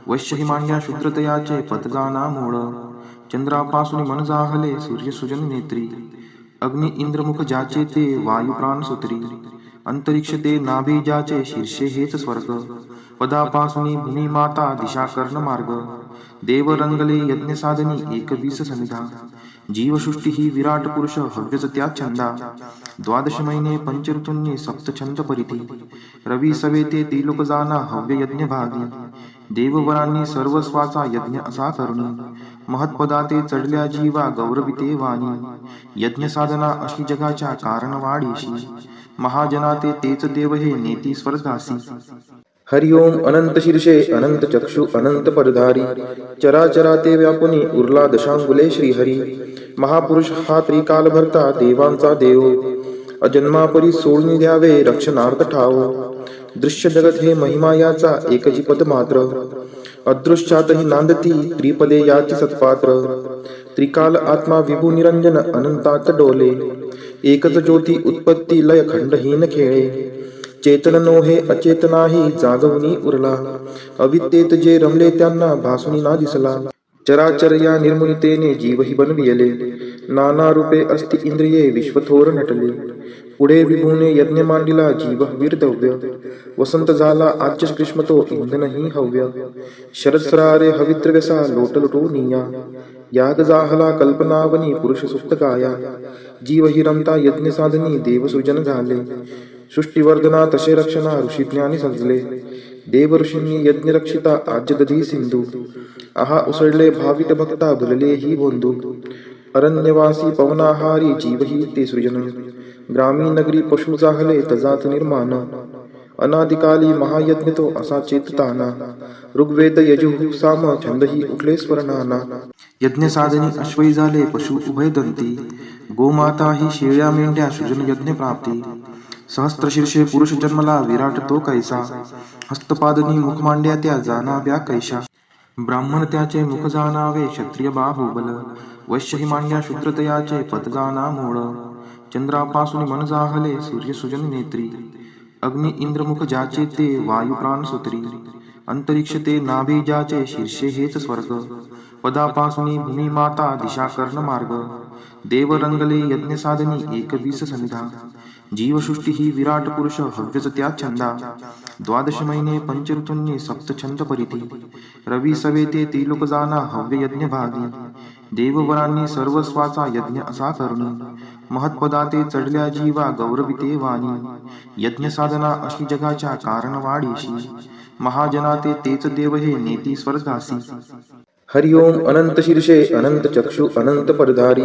वैश्य ही मांड्या शूद्रतयाचे पत जाणा मूळ चंद्रापासून मन जाहले सूर्य सुजन नेत्री अग्नि इंद्रमुख ज्याचे ते वायू प्राण सुत्री अंतरिक्ष ते नाभी ज्याचे शीर्षे हेच स्वर्ग पदापासून भूमी माता दिशा कर्ण मार्ग देव रंगले यज्ञ साधनी एकवीस समिधा जीवसृष्टी ही विराट पुरुष हव्यच त्या छंदा द्वादश महिने पंचऋतूंनी सप्त छंद परिधी रवी सवे ते त्रिलोक जाना हव्य यज्ञ भागी देववरांनी सर्वस्वाचा यज्ञ असा करुणी महत्पदा ते चढल्या जीवा गौरविते वाणी यज्ञ साधना अशी जगाच्या कारण वाढीशी महाजना तेच देव हे नेती स्वर्गासी हरि ओम अनंत शीर्षे अनंत चक्षु अनंत परधारी चराचरा ते व्यापुनी उरला दशांगुले श्रीहरी महापुरुष हा त्रिकाल भरता देवांचा देव अजन्मापरी सोडून द्यावे रक्षणार्थ ठाव दृश्य जगत हे महिमा याचा एकची पद मात्र अदृश्यातही नांदती त्रिपदे याची सत्पात्र त्रिकाल आत्मा विभू निरंजन अनंतात डोले एकच ज्योती उत्पत्ती लय खंडहीन खेळे चेतन नो हे अचेतनाही जागवणी उरला अविद्येत जे रमले त्यांना भासुनी ना दिसला चराचर या निर्मुनितेने जीवही बनविले नाना रूपे अस्ति इंद्रिये विश्वथोर नटले पुढे विभूने यज्ञ मांडिला जीव वीरदव्य वसंत झाला आज्य ग्रीष्म तो इंधनही हव्य शरदसरारे हवित्रव्यसा लोटलुटू निया याग जाहला कल्पनावनी पुरुष सुप्त गाया जीव हि रमता यज्ञ साधनी देवसृजन झाले सृष्टिवर्धना तसे रक्षणा ऋषी ज्ञानी समजले देव ऋषींनी यज्ञ रक्षिता आज्य दधी सिंधू आहा उसळले भाविक भक्ता भुलले ही बोंधू अरण्यवासी पवनाहारी जीवही ते सृजन ग्रामीण नगरी पशु जाहले तजात निर्माण अनादिकाली महायज्ञ तो असा चेतताना ऋग्वेद यजुः साम छंदही उठले स्वरनाना यज्ञ साधनी अश्वई झाले पशु उभयदंती गोमाता ही शेळ्या मेंढ्या सृजन यज्ञ प्राप्ती सहस्त्रशीर्षे पुरुष जन्मला विराट तो कैसा हस्तपादनी मुख मांड्या त्या जाणाव्या कैशा ब्राह्मण त्याचे मुख जाणावे क्षत्रिय बाहुबल, वैश्य ही मांड्या शूद्रतयाचे पद जाणा मूळ. चंद्रापासून मन जाहले सूर्य सुजन नेत्री, अग्नी इंद्रमुख ज्याचे ते वायू प्राण सूत्री. अंतरिक्ष ते नाभी ज्याचे शीर्षे हेच स्वर्ग, पदापासून भूमी माता दिशा कर्ण मार्ग. देव रंगले यज्ञ साधनी एक 20 समिधा, जीवसृष्टी ही विराट पुरुष हव्यच त्या छंदा. द्वादश महिने पंचऋतूंनी सप्त छंद परिधी, रवी सवेते त्रिलोक जाना हव्य यज्ञ भागी. देववरांनी सर्वस्वाचा यज्ञ असा करुणी, महत्पदाते चढल्या जीवा गौरविते वाणी. यज्ञ साधना अशी जगाच्या कारण वाढीशी, महाजनाते तेच देव हे नेती स्वर्गासी. हरि ओम अनंत शीर्षे अनंत चक्षु अनंत परधारी,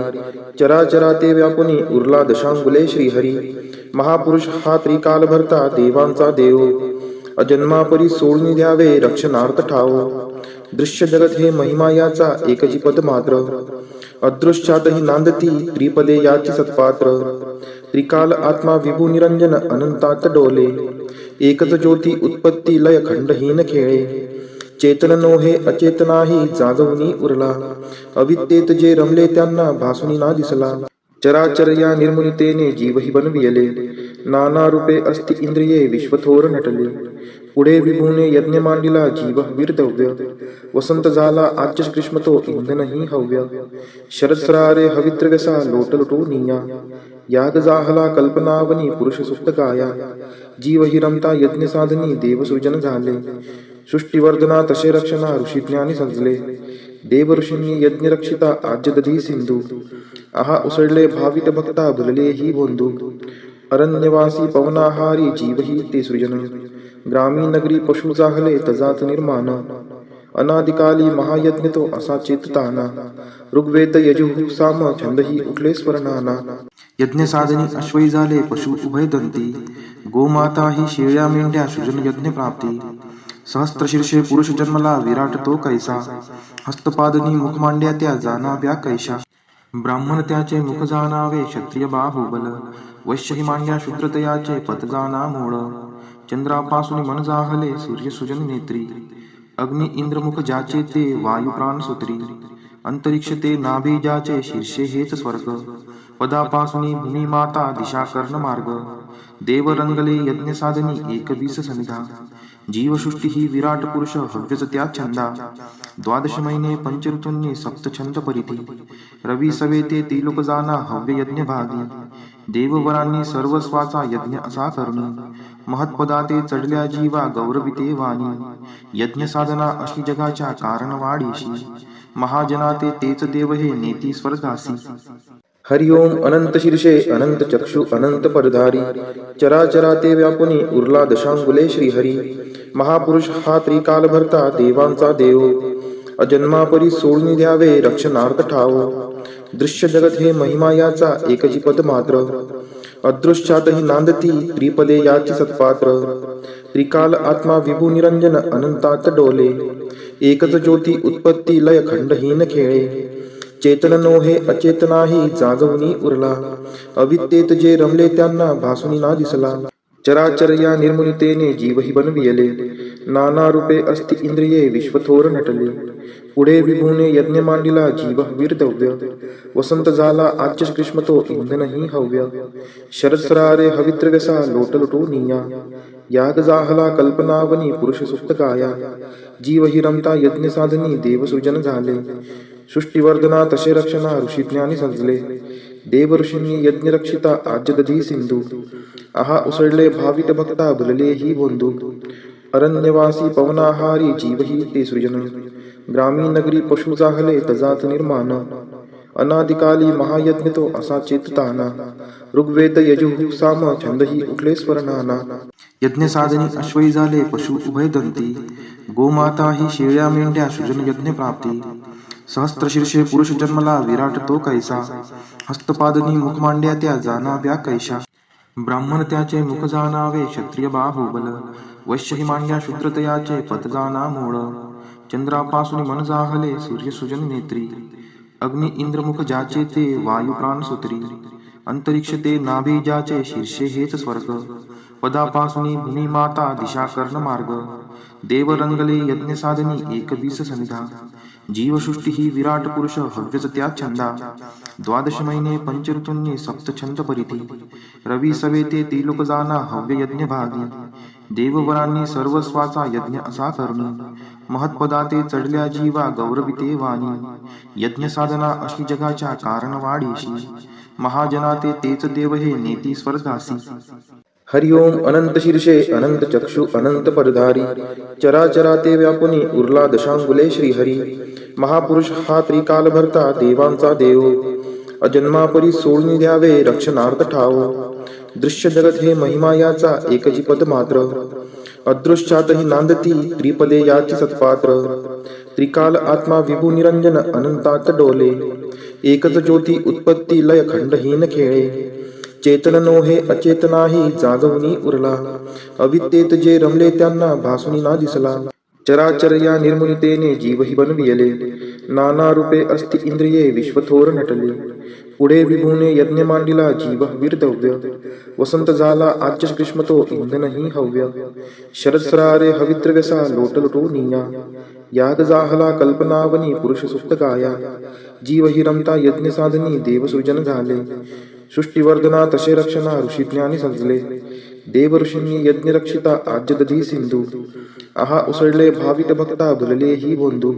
चराचराते व्यापुनी उरला दशांगुले श्रीहरी. महापुरुष हा त्रिकाल भरता देवांचा देव, अजन्मापरी सोडून द्यावे रक्षणार्थ ठाव. दृश्य जगत हे महिमा याचा एकची पद मात्र, अदृश्यातही नांदती त्रिपदे याची सत्पात्र. त्रिकाल आत्मा विभू निरंजन अनंतात डोले, एकच ज्योती उत्पत्ती लय खंडहीन खेळे. चेतन नोहे अचेतनाही जागवणी उरला, अविद्येत जे रमले त्यांना भासुनी ना दिसला. चराचर या निर्मुनितेने जीवही बनविले, नाना रूपे अस्ति इंद्रिये विश्वथोर नटले. पुढे विभूने यज्ञ मांडिला जीव वीरदव्य, वसंत झाला आज्य कृष्ण तो इंधनही हव्य. शरदसरारे हवित्रव्यसा लोटलुटो निया, याग जाहला कल्पनावनी पुरुष सुप्त गाया. जीव हि रमता यज्ञ साधनी देवसृजन झाले, सृष्टीवर्धना तसे रक्षणा ऋषी ज्ञानी सजले. देव ऋषींनी यज्ञ रक्षिता आज्य दधी सिंधू, आहा उसळले भावित भक्ता भुलले ही बोंधू. अरण्यवासी पवनाहारी जीव ही ते सृजन, ग्रामीण नगरी पशु जाहले तजात निर्माण. अनादिकाली महायज्ञ तो असा चेतताना, ऋग्वेद यजुः साम छंदही उठले स्वरनाना. यज्ञ साधनी अश्वई झाले पशु उभय दंती, गोमाता ही शेळ्या मेंढ्या सृजन यज्ञ प्राप्ती. सहस्त्र शीर्षे पुरुष जन्मला विराट तो कैसा, हस्तपादनी मुख मांड्या त्या जाणाव्या कैशा. ब्राह्मण त्याचे मुख जाणावे क्षत्रिय बाहुबल, वैश्य ही मांड्या शूद्रतयाचे पद जाणा मूळ. चंद्रापासून मन जाहले सूर्य सुजन नेत्री, अग्नि इंद्रमुख ज्याचे ते वायू प्राण सूत्री. अंतरिक्ष ते नाभी ज्याचे शीर्षे हेच स्वर्ग, पदापासून भूमी माता दिशा कर्ण मार्ग. देव रंगले यज्ञ साधनी एक 20 समिधा, जीवसृष्टी ही विराट पुरुष हव्यच त्या छंदा. द्वादश महिने पंचऋतूंनी सप्त छंद परिधी, रवी सवेते त्रिलोक जाना हव्य यज्ञ भागी. देववरांनी सर्वस्वाचा यज्ञ असा करुणी, महत्पदाते चढल्या जीवा गौरविते वाणी. यज्ञ साधना अशी जगाच्या कारण वाढीशी, महाजनाते तेच देव हे नेती स्वर्गासी. हरि ओम अनंत शीर्षे अनंत चक्षु अनंत परधारी, चराचराते व्यापुनी उरला दशांगुले श्रीहरी. महापुरुष हा त्रिकाल भरता देवांचा देव, अजन्मापरी सोडून द्यावे रक्षणार्थ ठाव. दृश्य जगत हे महिमा याचा एकची पद मात्र, अदृश्यातही नांदती त्रिपदे याची सत्पात्र. त्रिकाल आत्मा विभू निरंजन अनंतात डोले, एकच ज्योती उत्पत्ती लय खंडहीन खेळे. चेतन नोहे अचेतनाही जागवणी उरला, अविद्येत जे रमले त्यांना भासुनी ना दिसला. चराचर या निर्मुनितेने जीवही बनविले, नाना रूपे अस्ति इंद्रिये विश्वथोर नटले. पुढे विभूने यज्ञ मांडिला जीव वीरदव्य, वसंत झाला आज्य कृष्ण तो इंधनही हव्य. शरदसरारे हवित्रव्यसा लोटलुटो निया, याग जाहला कल्पनावनी पुरुष सुप्त गाया. जीव हि रमता यज्ञ साधनी देवसृजन झाले, सृष्टीवर्धना तसे रक्षणा ऋषी ज्ञानी सजले. देव ऋषींनी यज्ञ रक्षिता आज्य दधी सिंधू, आहा उसळले भावित भक्ता भुलले ही बोंधू. अरण्यवासी पवनाहारी जीव ही ते सृजन, ग्रामीण नगरी पशु जाहले तजात निर्माण. अनादिकाली महायज्ञ तो असा चेतताना, ऋग्वेद यजुः साम छंदही उठले स्वरनाना. यज्ञ साधनी अश्वई झाले पशु उभय दंती, गोमाता ही शेळ्या मेंढ्या सृजन यज्ञ प्राप्ती. सहस्त्र शीर्षे पुरुष जन्मला विराट तो कैसा, हस्तपादनी मुख मांड्या त्या जाणाव्या कैशा. ब्राह्मण त्याचे मुख जाणावे क्षत्रिय बाहुबल, वैश्य ही मांड्या शूद्रतयाचे पद जाणा मूळ. चंद्रापासून मन जाहले सूर्य सुजन नेत्री, अग्नि इंद्रमुख ज्याचे ते वायू प्राण सूत्री. अंतरिक्ष ते नाभीजाचे शीर्षे हेच स्वर्ग. पदापासून भूमी माता दिशा कर्ण मार्ग. देव रंगले यज्ञ साधनी 21 सनिधा. जीवसृष्टी ही विराट पुरुष हव्यच त्या छंदा. 12 महिने पंचऋतूंनी सप्तछंद परिधी. रवी सवेते त्रिलोक जाना हव्य यज्ञ भागी. देववरांनी सर्वस्वाचा यज्ञ असा करणी. महत्पदाते चढल्या जीवा गौरविते वाणी. यज्ञ साधना अशी जगाच्या कारण वाढीशी. महाजनाते तेच देव हे नेती स्वर्गासी. हरिओम अनंत शीर्षे अनंत चक्षु अनंत परधारी. चराचराते व्यापुनी उरला दशांगुले श्रीहरी. महापुरुष हा त्रिकाल भरता देवांचा देव. अजन्मापरी सोडून द्यावे रक्षणार्थ ठाव. दृश्य जगत हे महिमा याचा एकची पद मात्र. अदृश्यातही नांदती त्रिपदे याची सत्पात्र. त्रिकाल आत्मा विभू निरंजन अनंतात डोले. एकच ज्योती उत्पत्ती लय खंडहीन खेळे. चेतन नोहे अचेतनाही जागवणी उरला. अविद्येत जे रमले त्यांना भासुनी ना दिसला. चराचर या निर्मुनितेने जीवही बनविले. नाना रूपे अस्ति इंद्रिये विश्वथोर नटले. पुढे विभूने यज्ञ मांडिला जीव वीरदव्य. वसंत झाला आज्य ग्रीष्मतो इंधनही हव्य. शरदसरारे हविद्रव्यसा लोटलुटो निया. याग जाहला कल्पनावनी पुरुष सुप्त गाया. जीवही रमता यज्ञ साधनी देवसृजन झाले. सृष्टीवर्धना तसे रक्षणा ऋषीज्ञानी सजले. देव ऋषींनी यज्ञ रक्षिता आज्य दधी सिंधू. आहा उसळले भाविक भक्ता भुलले ही बोंधू.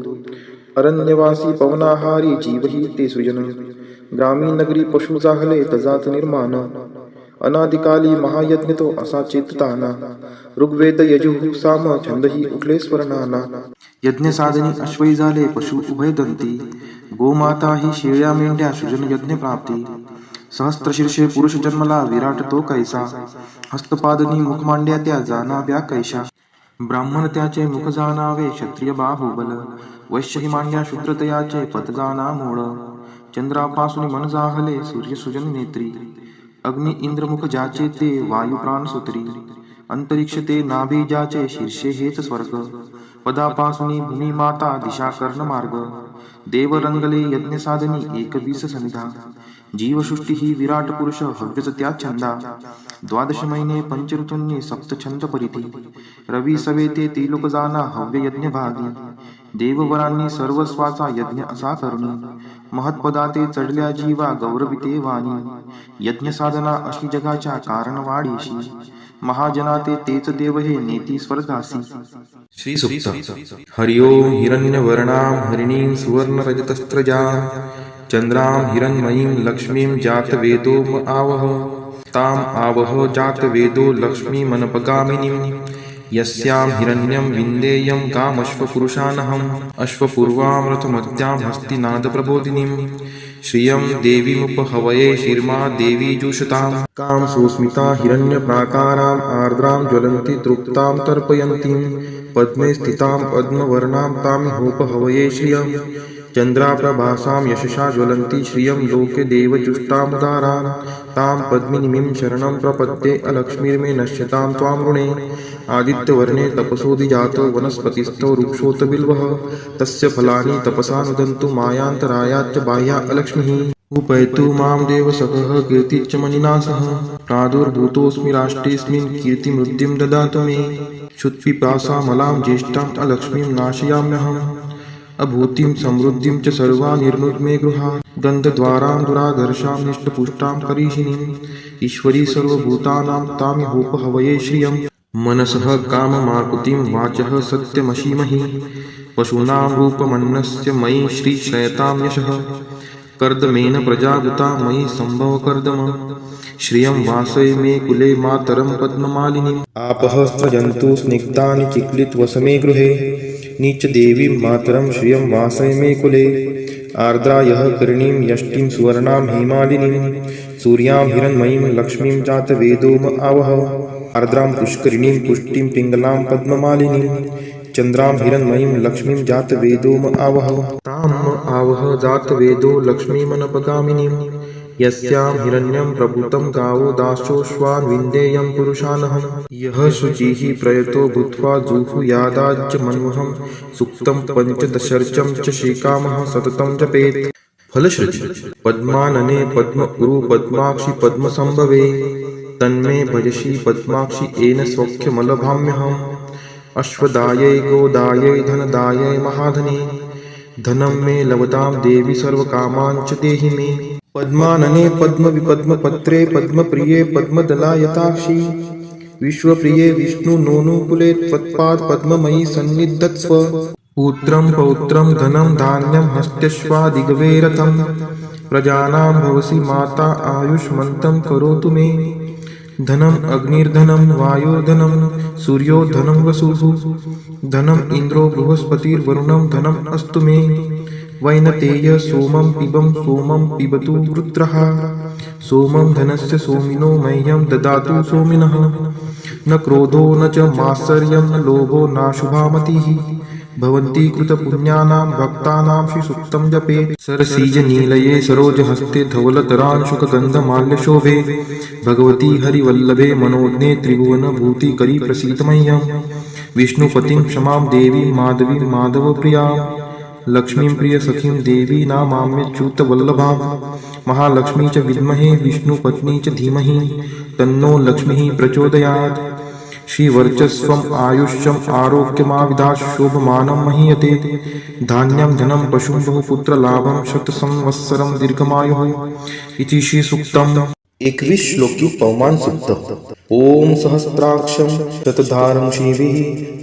अरण्यवासी पवनाहारी जीवही ते सृजन. ग्रामीण नगरी पशु जाहले तजात निर्माण. अनादिकाली महायज्ञ तो असा चेतताना. ऋग्वेद यजुः साम छंदही उठले स्वर्णाना. यज्ञ साधनी अश्वई झाले पशु उभय दंती. गोमाता ही शेळ्या मेंढ्या सृजन यज्ञ प्राप्ती. सहस्त्रशीर्षे पुरुष जन्मला विराट तो कैसा. हस्तपादनी मुख मांड्या त्या जाणाव्या कैशा. ब्राह्मण त्याचे मुख जाणावे क्षत्रिय बाहुबल. वैश्य ही मांड्या शूद्रतयाचे पद जाणा मूळ. चंद्रापासून मन जाहले सूर्य सुजन नेत्री. अग्नि इंद्र मुख ज्याचे ते वायू प्राण सूत्री. अंतरिक्ष ते नाभी ज्याचे शीर्षे हेच स्वर्ग. पदापासून भूमी माता दिशा कर्ण मार्ग. देव रंगले यज्ञ साधनी 21 सनिधा. जीवसृष्टी ही विराट पुरुष हव्यच त्या छंदा. 12 महिने पंचऋतूंनी सप्तछंद परिधी. रवी सवेते त्रिलोक जाना हव्य यज्ञ भागी. देववरांनी सर्वस्वाचा यज्ञ असा करणी. महत्पदाते चढल्या जीवा गौरविते वाणी. यज्ञ साधना अशी जगाच्या कारण वाढीशी. महाजनाते तेच देव हे नेती स्वर्गासी. श्री सुक्त. हरिओम हिरण्यवर्णां हरिणीं सुवर्णरजतस्त्रजां. चंद्रां हिरण्मयीं लक्ष्मीं जातवेदो म आवह. ताम आवह जातवेदो लक्ष्मीमनपगामिनीं. यस्यां हिरण्यं विन्देयं कामश्वपुरुषानहम्. अश्वपूर्वां रथमत्यां हस्तिनादप्रबोधिनीं. श्रियं देवीमुपहवये शिर्मा देवी जुषतां. कां सुस्मिता हिरण्यप्राकाराम् आर्द्रां ज्वलन्ति तृप्तां तर्पयन्तीं. पद्मे स्थितां पद्मवर्णां तामिहोपहवये श्रियम्. चंद्राप्रभासां यशसा ज्वलन्ति श्रियं लोके देवजुष्टामुदारां. तां पद्मिनीं शरणं प्रपद्ये अलक्ष्मीर्मे नश्यतां त्वां ऋणे. आदित्यवर्णे तपसोदिजातो वनस्पतिस्थो वृक्षोत बिल्वः. तस्य फलानि तपसा नुदन्तु मायान्तरायाच्च बाह्या अलक्ष्मीः. उपैतु मां देवसखः कीर्तिश्च मणिना सह. प्रादुर्भूतोऽस्मि राष्ट्रेऽस्मिन् कीर्तिमृद्धिं ददातु मे. क्षुत्पिपासामलां ज्येष्ठाम् अलक्ष्मीं नाशयाम्यहम्. अभूतिं समृद्धिं च सर्वा निर्नुद्मे गृहात्. गन्धद्वारां दुराधर्षां निष्टपुष्टां करीषिणीम्. ईश्वरी सर्वभूतानां तामिहोपहवये श्रियम्. मनसः काममाकुतिं वाचः सत्यमशीमहि. पशूनां रूपमन्नस्य मयि श्रीक्षयतां यशः. कर्दमेन प्रजावृता मयि सम्भव कर्दम. श्रियं वासय मे कुले मातरं पद्ममालिनीम्. आपः स्रजन्तु स्निग्धानि चिक्लितवसमे गृहे. नीचदेवीं मातरं श्रियं वासय मे कुले. आर्द्रायः करणीं यष्टिं सुवर्णां हेमालिनीं. सूर्यां हिरण्मयीं लक्ष्मीं जातवेदो म आवह. आर्द्रां पुष्करिणीं पुष्टिं पिङ्गलां पद्ममालिनीं. चंद्रां हिरण्मयीं लक्ष्मीं जातवेदो म आवह. तां म आवह जातवेदो लक्ष्मीमनपगामिनीं. यस्यां हिरण्यं प्रभूतं गावो दासोऽश्वान् विन्देयं पुरुषानहम्. यः शुचिः प्रयतो भूत्वा जुहुयादाज्य मन्वहं. सुक्तं पञ्चदशर्चं च श्रीकामः सततं जपेत्. फलश्रुती पद्मानने पद्म उरु पद्माक्षि पद्मसंभवे तन्मे भजशी पद्माक्षि येन सौख्यमलभाम्यहम् अश्वदायै गोदायै धनदायै महाधने धनं मे लभतां देवी सर्वकामाञ्च देहि मे पद्मानने पद्मविपद्मपत्रे पद्मप्रिये पद्मदलायताक्षि विश्वप्रिये विष्णुनोनुकुले त्वत्पाद पद्ममयि सन्निधत्स्व पुत्रं पौत्रं धनं धान्यं हस्त्यश्वादिगवे रथं प्रजानां भवसि माता आयुष्मन्तं करोतु मे धनम् अग्निर्धनं वायुर्धनं सूर्यो धनं वसुः धनम् इन्द्रो बृहस्पतिर्वरुणं धनम् अस्तु मे वैनतेय सोमं पिबतु वृत्रः सोमं धनस्य सोमिनो मह्यं ददातु सोमिनः न क्रोधो न च मात्सर्यं न लोभो नाशुभामतिः भवन्ति कृतपुण्यानां भक्तानां श्रीसूक्तं जपेत् सरसीजनीलये सरोजहस्ते धवलतरांशुकगन्धमाल्यशोभे भगवती हरिवल्लभे मनोज्ञे त्रिभुवनभूतिकरी प्रसीद मह्यं विष्णुपतिं क्षमां देवीं माधवीं माधवप्रियां लक्ष्मीं प्रियसखीं देवी नामाम्यच्युतवल्लभां महालक्ष्मी च विद्महे विष्णुपत्नी च धीमहि तन्नो लक्ष्मीः प्रचोदयात् श्रीवर्चस्वम् आयुष्यम् आरोग्यमाविदात् शोभमानं महीयते धान्यं धनं पशुं बहुपुत्रलाभं शतसंवत्सरं दीर्घमायुः इति श्रीसूक्तम् 21 श्लोकी पवमान सुक्त ओम सहस्राक्षं शतधारं शिवीः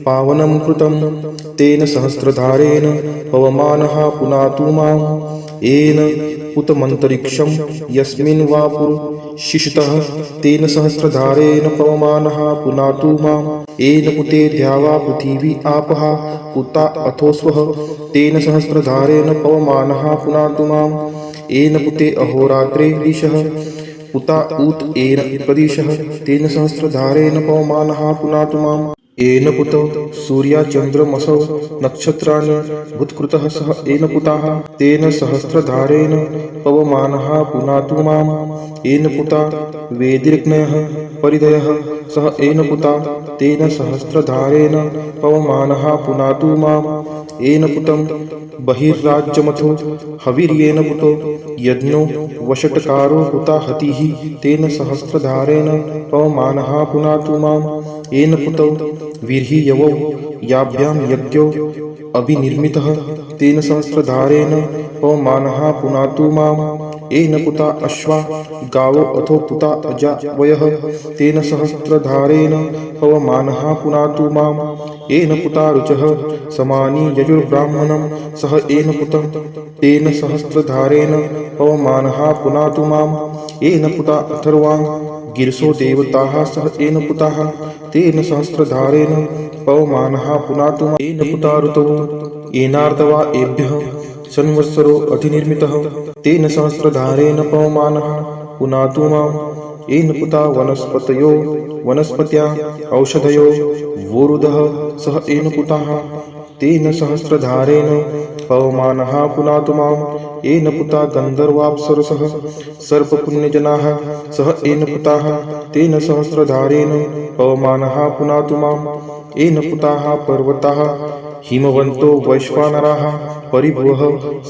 पावनं कृतं तेन सहस्रधारेण पवमानः पुनातु माम् येन पुतमन्तरिक्षं यस्मिन् वा पुरुषिषतः तेन सहस्रधारेण पवमानः पुनातु माम् येन पुते द्यावा पृथिवी आपः पुता अथोस्वः तेन सहस्रधारेण पवमानः पुनातु माम् येन पुते अहोरात्रे दिशः पुता उत येन प्रदिशः तेन सहस्रधारेण पवमानः पुनातु माम् येन पुत सूर्याचन्द्रमसौ नक्षत्राणि भूत्कृतः सह येन पुताः तेन सहस्रधारेण पवमानः पुनातु माम् येन पुता वेदिर्ग्नयः परिधयः सह येन पुता तेन सहस्रधारेण पवमानः पुनातु माम् येन पुतं बहिर्राज्यमथो हविर्येन पुतो यज्ञो वषट्कारो पुता हतिः तेन सहस्रधारेण पवमानः पुनातु माम् येन पुतौ वीर्हि यवौ याभ्यां यज्ञो अभिनिर्मितः तेन सहस्रधारेण पवमानः पुनातु माम् येन पुता अश्वा गावो अथो पुता अजा वयः तेन सहस्रधारेण पवमानः पुनातु माम् येन पुता रुचः समानी यजुर्ब्राह्मणं सह येन पुतं तेन सहस्रधारेण पवमानः पुनातु माम् येन पुता अथर्वाङ् गिरसो देवताः सह येन पुताः तेन सहस्रधारेण पवमानः पुनातु माम् येन पुता ऋतवो येनार्तवा एभ्यः संवत्सरो अधिनिर्मितः तेन सहस्रधारेण पवमानः पुनातु माम् येन पुता वनस्पतयो वनस्पत्या औषधयो वोरुदः सह येन पुताः तेन सहस्रधारेण पवमानः पुनातु माम् येन पुता गन्धर्वाप्सरसः सर्पपुण्यजनाः सह येन पुताः तेन सहस्रधारेण पवमानः पुनातु माम् येन पुताः पर्वताः हिमवन्तो वैश्वानराः परिभुवः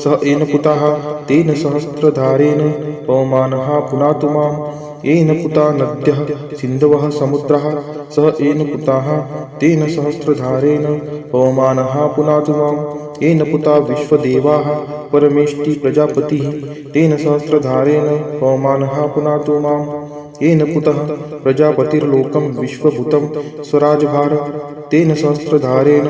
सह येन पुताः तेन सहस्रधारेण पवमानः पुनातु माम् येन पुता नद्यः सिन्धवः समुद्रः सह येन पुताः तेन सहस्रधारेण पवमानः पुनातु माम् येन पुता विश्वदेवाः परमेष्टि प्रजापतिः तेन सहस्रधारेण पवमानः पुनातु माम् येन पुतः प्रजापतिर्लोकं विश्वभूतं स्वराजभार तेन सहस्रधारेण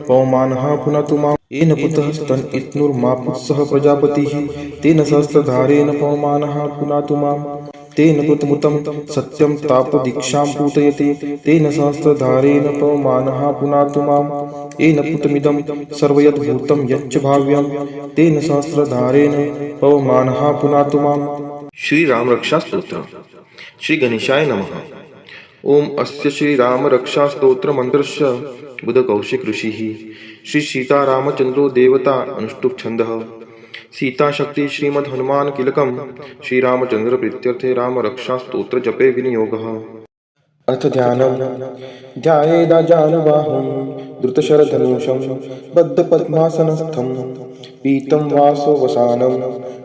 पवमानः पुनातु माम् येन पुतः स्तन इत्नुर्मापुत्सः प्रजापतिः तेन सहस्रधारेण पवमानः पुनातु माम् तेन पुतमुतं सत्यं तापदीक्षां पूतयते तेन सहस्रधारेण पवमानः पुनातु माम् येन पुतमिदं सर्वयद्भूतं यच्च भाव्यं तेन सहस्रधारेण पवमानः पुनातु माम्। श्री राम रक्षा स्तोत्र। श्री गणेशाय नमः। ओम अस्य श्री राम रक्षा स्तोत्र मंत्रस्य बुधकौशिक ऋषिः श्री सीतारामचंद्रो देवता अनुष्टुप् छन्दः सीता शक्ति श्रीमद् हनुमान किलकम श्री रामचंद्र प्रीत्यर्थे राम रक्षा स्तोत्र जपे विनियोगः। अथ ध्यानम् ध्यायेदाजानुबाहुं द्रुतशरधनुषं बद्धपद्मासनस्थं पीतं वासोवसानं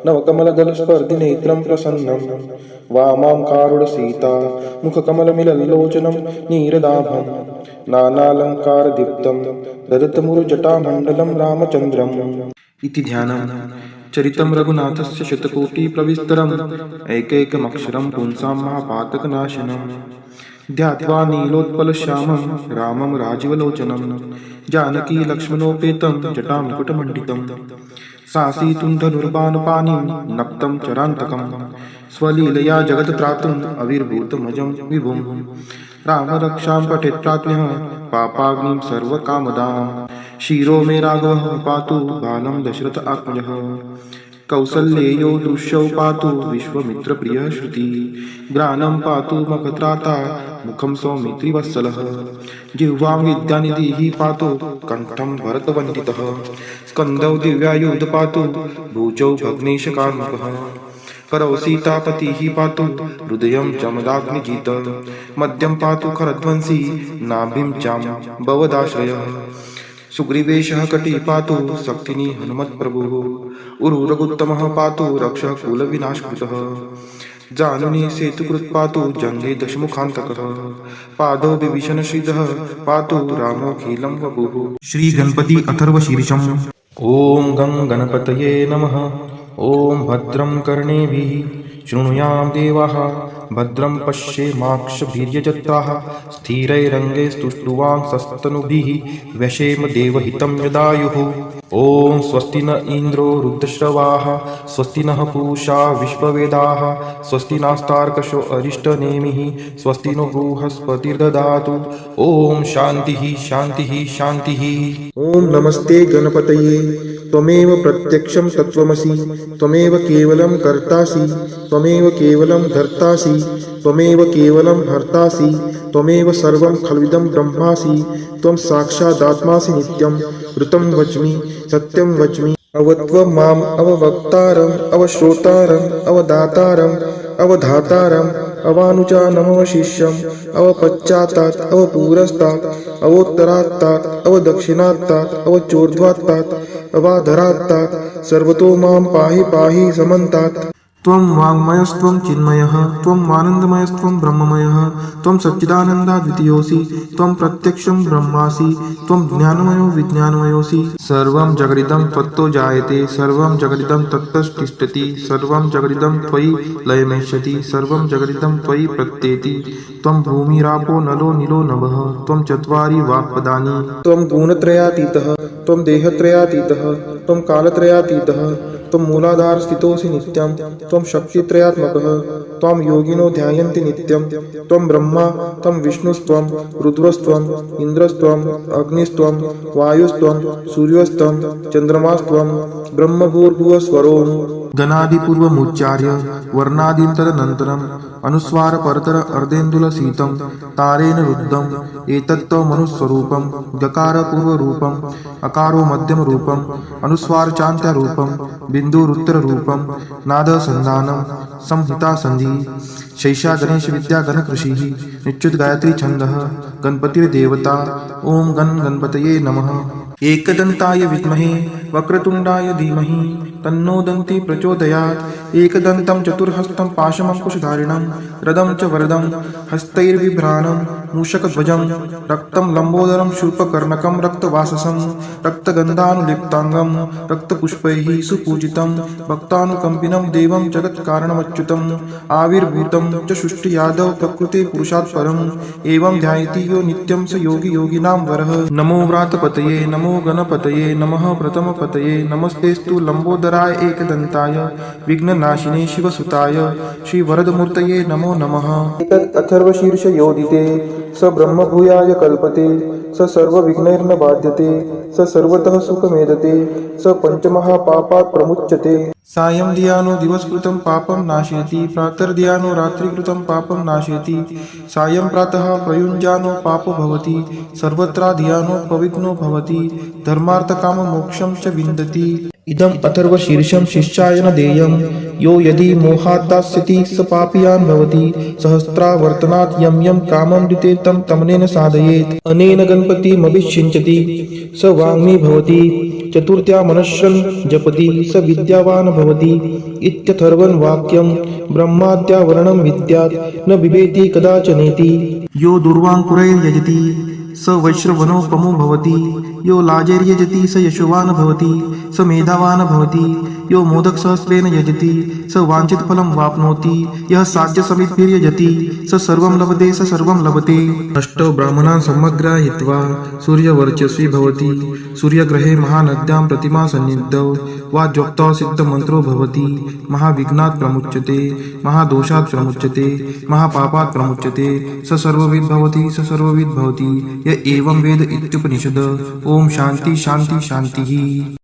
नवकमलदलस्पर्धिनेत्रं प्रसन्नं वामां कारुणसीता मुखकमलमिलल्लोचनं नीरदाभं नानालङ्कारदीप्तं ददतमुरुजटामण्डलं रामचन्द्रम् इति ध्यानम्। चरितं रघुनाथस्य शतकोटिप्रविस्तरम् एकैकमक्षरं पुंसां महापातकनाशनम् ध्यात्वा नीलोत्पलश्यामं रामं राजीवलोचनं जानकी लक्ष्मणोपेतं जटामुकुटमण्डितं सासीतुन्धनुर्बाणपाणिं नक्तं चरान्तकं स्वलीलया जगत्त्रातुम् अविर्भूतमजं विभुं रामरक्षां पठेत्प्राज्ञः पापाग्निं सर्वकामदां शिरो मे राघवः पातु बालं दशरथ आत्मजः कौसल्येयो दृश्यौ पातु विश्वमित्रप्रियः श्रुति ग्रानं पातु मखत्राता मुखं सौमित्रिवत्सलः जिह्वां विद्यानिधिः पातु कण्ठं भरतवन्दितः स्कन्दौ दिव्यायुध पातु भुजौ भग्नेशकार्मुकः करौ सीतापतिः पातु हृदयं जमदाग्निजित मध्यं पातु खरध्वंसी नाभिं जाम्बवदाश्रयः सुग्रीवेशः कटी पातु शक्तिनी हनुमत्प्रभुः उरुरगुत्तमः पातु रक्षः कुलविनाशकृतः जानुनी सेतुकृत् पातु जङ्गे दशमुखान्तकः पादौ विभीषणश्रीधः पातु रामोऽखिलं वपुः। श्रीगणपति अथर्वशीर्षम्। ॐ गं गणपतये नमः। ॐ भद्रं कर्णेभिः शृणुयाम देवाः भद्रं पश्येमाक्षभिर्यजत्राः स्थिरैरङ्गैस्तुष्टुवांसस्तनुभिः व्यशेम देवहितं यदायुः। ॐ स्वस्ति न इन्द्रो रुद्रश्रवाः स्वस्ति नः पूषा विश्ववेदाः स्वस्ति नास्तार्कशो अरिष्टनेमिः स्वस्ति नो बृहस्पतिर्ददातु। ॐ शान्तिः शान्तिः शान्तिः। ॐ नमस्ते गणपतये त्वमेव प्रत्यक्षं तत्त्वमसि त्वमेव केवलं कर्तासि त्वमेव केवलं धर्तासि त्वमेव केवलं हर्तासि त्वमेव सर्वं खल्विदं ब्रह्मासि त्वं साक्षादात्मासि नित्यं ऋतं वच्मि सत्यं वच्मि अवत्वं माम् अववक्तारम् अवश्रोतारम् अवदातारम् अवधातारम् अवानुजानमवशिष्यम् अवपश्चात्तात् अवपुरस्तात् अवोत्तरात्तात् अवदक्षिणात्तात् अवचोर्ध्वात्तात् अवाधरात्तात् सर्वतो मां पाहि पाहि समन्तात्। त्वं वाङ्मयस्त्वं चिन्मयः त्वं आनन्दमयस्त्वं ब्रह्ममयः त्वं सच्चिदानन्दाद्वितीयोऽसि त्वं प्रत्यक्षं ब्रह्मासि त्वं ज्ञानमयो विज्ञानमयोऽसि। सर्वं जगदिदं त्वत्तो जायते सर्वं जगदिदं तत्तस्तिष्ठति सर्वं जगदिदं त्वयि लयमेष्यति सर्वं जगदिदं त्वयि प्रत्येति। त्वं भूमिरापो नलो नीलो नभः त्वं चत्वारि वाक्पदानि। त्वं गुणत्रयातीतः त्वं देहत्रयातीतः त्वं कालत्रयातीतः त्वं मूलाधार स्थितोऽसि नित्यं त्वं शक्तित्रयात्मकः त्वं योगिनो ध्यायन्ति नित्यं। त्वं ब्रह्मा त्वं विष्णुस्त्वं रुद्रस्त्वं इन्द्रस्त्वं अग्निस्त्वं वायुस्त्वं सूर्यस्त्वं चन्द्रमास्त्वं ब्रह्मभूर्भुवस्वरोम्। गणादिपूर्वमुच्चार्य वर्णादिन्तरनन्तरम् अनुस्वार परतर अर्धेन्दुलसीतं तारेण रुद्धम् एतत्त्वमनुस्वरूपं गकार पूर्वरूपम् अकारो मध्यमरूपम् अनुस्वार चान्त्यरूपं बिन्दुरुत्तररूपं नादसन्धानं संहितासन्धिः शैषा गणेश विद्या गणकृषिः निच्युत गायत्री छन्दः गणपतिर्देवता। ॐ गणपतये नमः। एकदन्ताय विद्महे वक्रतुण्डाय धीमहि तन्नो दन्ति प्रचोदयात्। एकदन्तं चतुर्हस्तं पाशमङ्कुशधारिणं रदं च वरदं हस्तैर्बिभ्राणं मूषकध्वजं रक्तं लम्बोदरं शूर्पकर्णकं रक्तवाससं रक्तगन्धानुलिप्ताङ्गं रक्तपुष्पैः सुपूजितं भक्तानुकम्पिनं देवं जगत्कारणमच्युतम् आविर्भूतं च सृष्टियादौ प्रकृते पुरुषात् परम् एवं ध्यायति यो नित्यं स योगी योगिनां वरः। नमो व्रातपतये नमो गणपतये नमः प्रथमपतये नमस्तेस्तु लम्बोदराय एकदन्ताय विघ्ननाशिने शिवसुताय श्रीवरदमूर्तये नमो नमः। एतत् अथर्वशीर्षयोदिते स ब्रह्मभूयाय कल्पते स सर्वविघ्नैर्न बाध्यते स सर्वतः सुखमेदते स पञ्चमहापापात् प्रमुच्यते। सायं धियानो दिवसकृतं पापं नाशयति प्रातर्धियानो रात्रिकृतं पापं नाशयति सायं प्रातः प्रयुञ्जानो पापो भवति सर्वत्र धियानो पवित्नो भवति धर्मार्थकाममोक्षं च विन्दति। इदम् अथर्वशीर्षं शिष्याय न देयं यो यदि मोहात् दास्यति स पापीयान् भवति सहस्रावर्तनात् यं यं कामं दिते तं तमनेन साधयेत् अनेन गणपतिमभिषिञ्चति स वाङ्मी भवति। चतुर्थ्या मनश्शन् जपति स विद्यावान् भवति इत्यथर्वन् वाक्यं ब्रह्माद्यावरणं विद्यात् न बिभेति कदाचनेति। यो दुर्वाङ्कुरैर्यजति स वैश्रवणोपमो भवति यो लाजैर्यजति स यशोवान् भवति स मेधावान् भवति यो मोदकसहस्रेण यजति स वाञ्छितफलं वाप्नोति यः साध्यसमिद्भिर्यजति स सर्वं लभते स सर्वं लभते। अष्टौ ब्राह्मणान् समग्राहीत्वा सूर्यवर्चस्वी भवति सूर्यग्रहे महानद्यां प्रतिमा सन्निधौ वाज्योक्तौ सिद्धमन्त्रो भवति महाविघ्नात् प्रमुच्यते महादोषात् प्रमुच्यते महापापात् प्रमुच्यते स सर्वविद् भवति स सर्वविद् भवति य एवं वेद इत्युपनिषद। ओम शांति शांति शांति।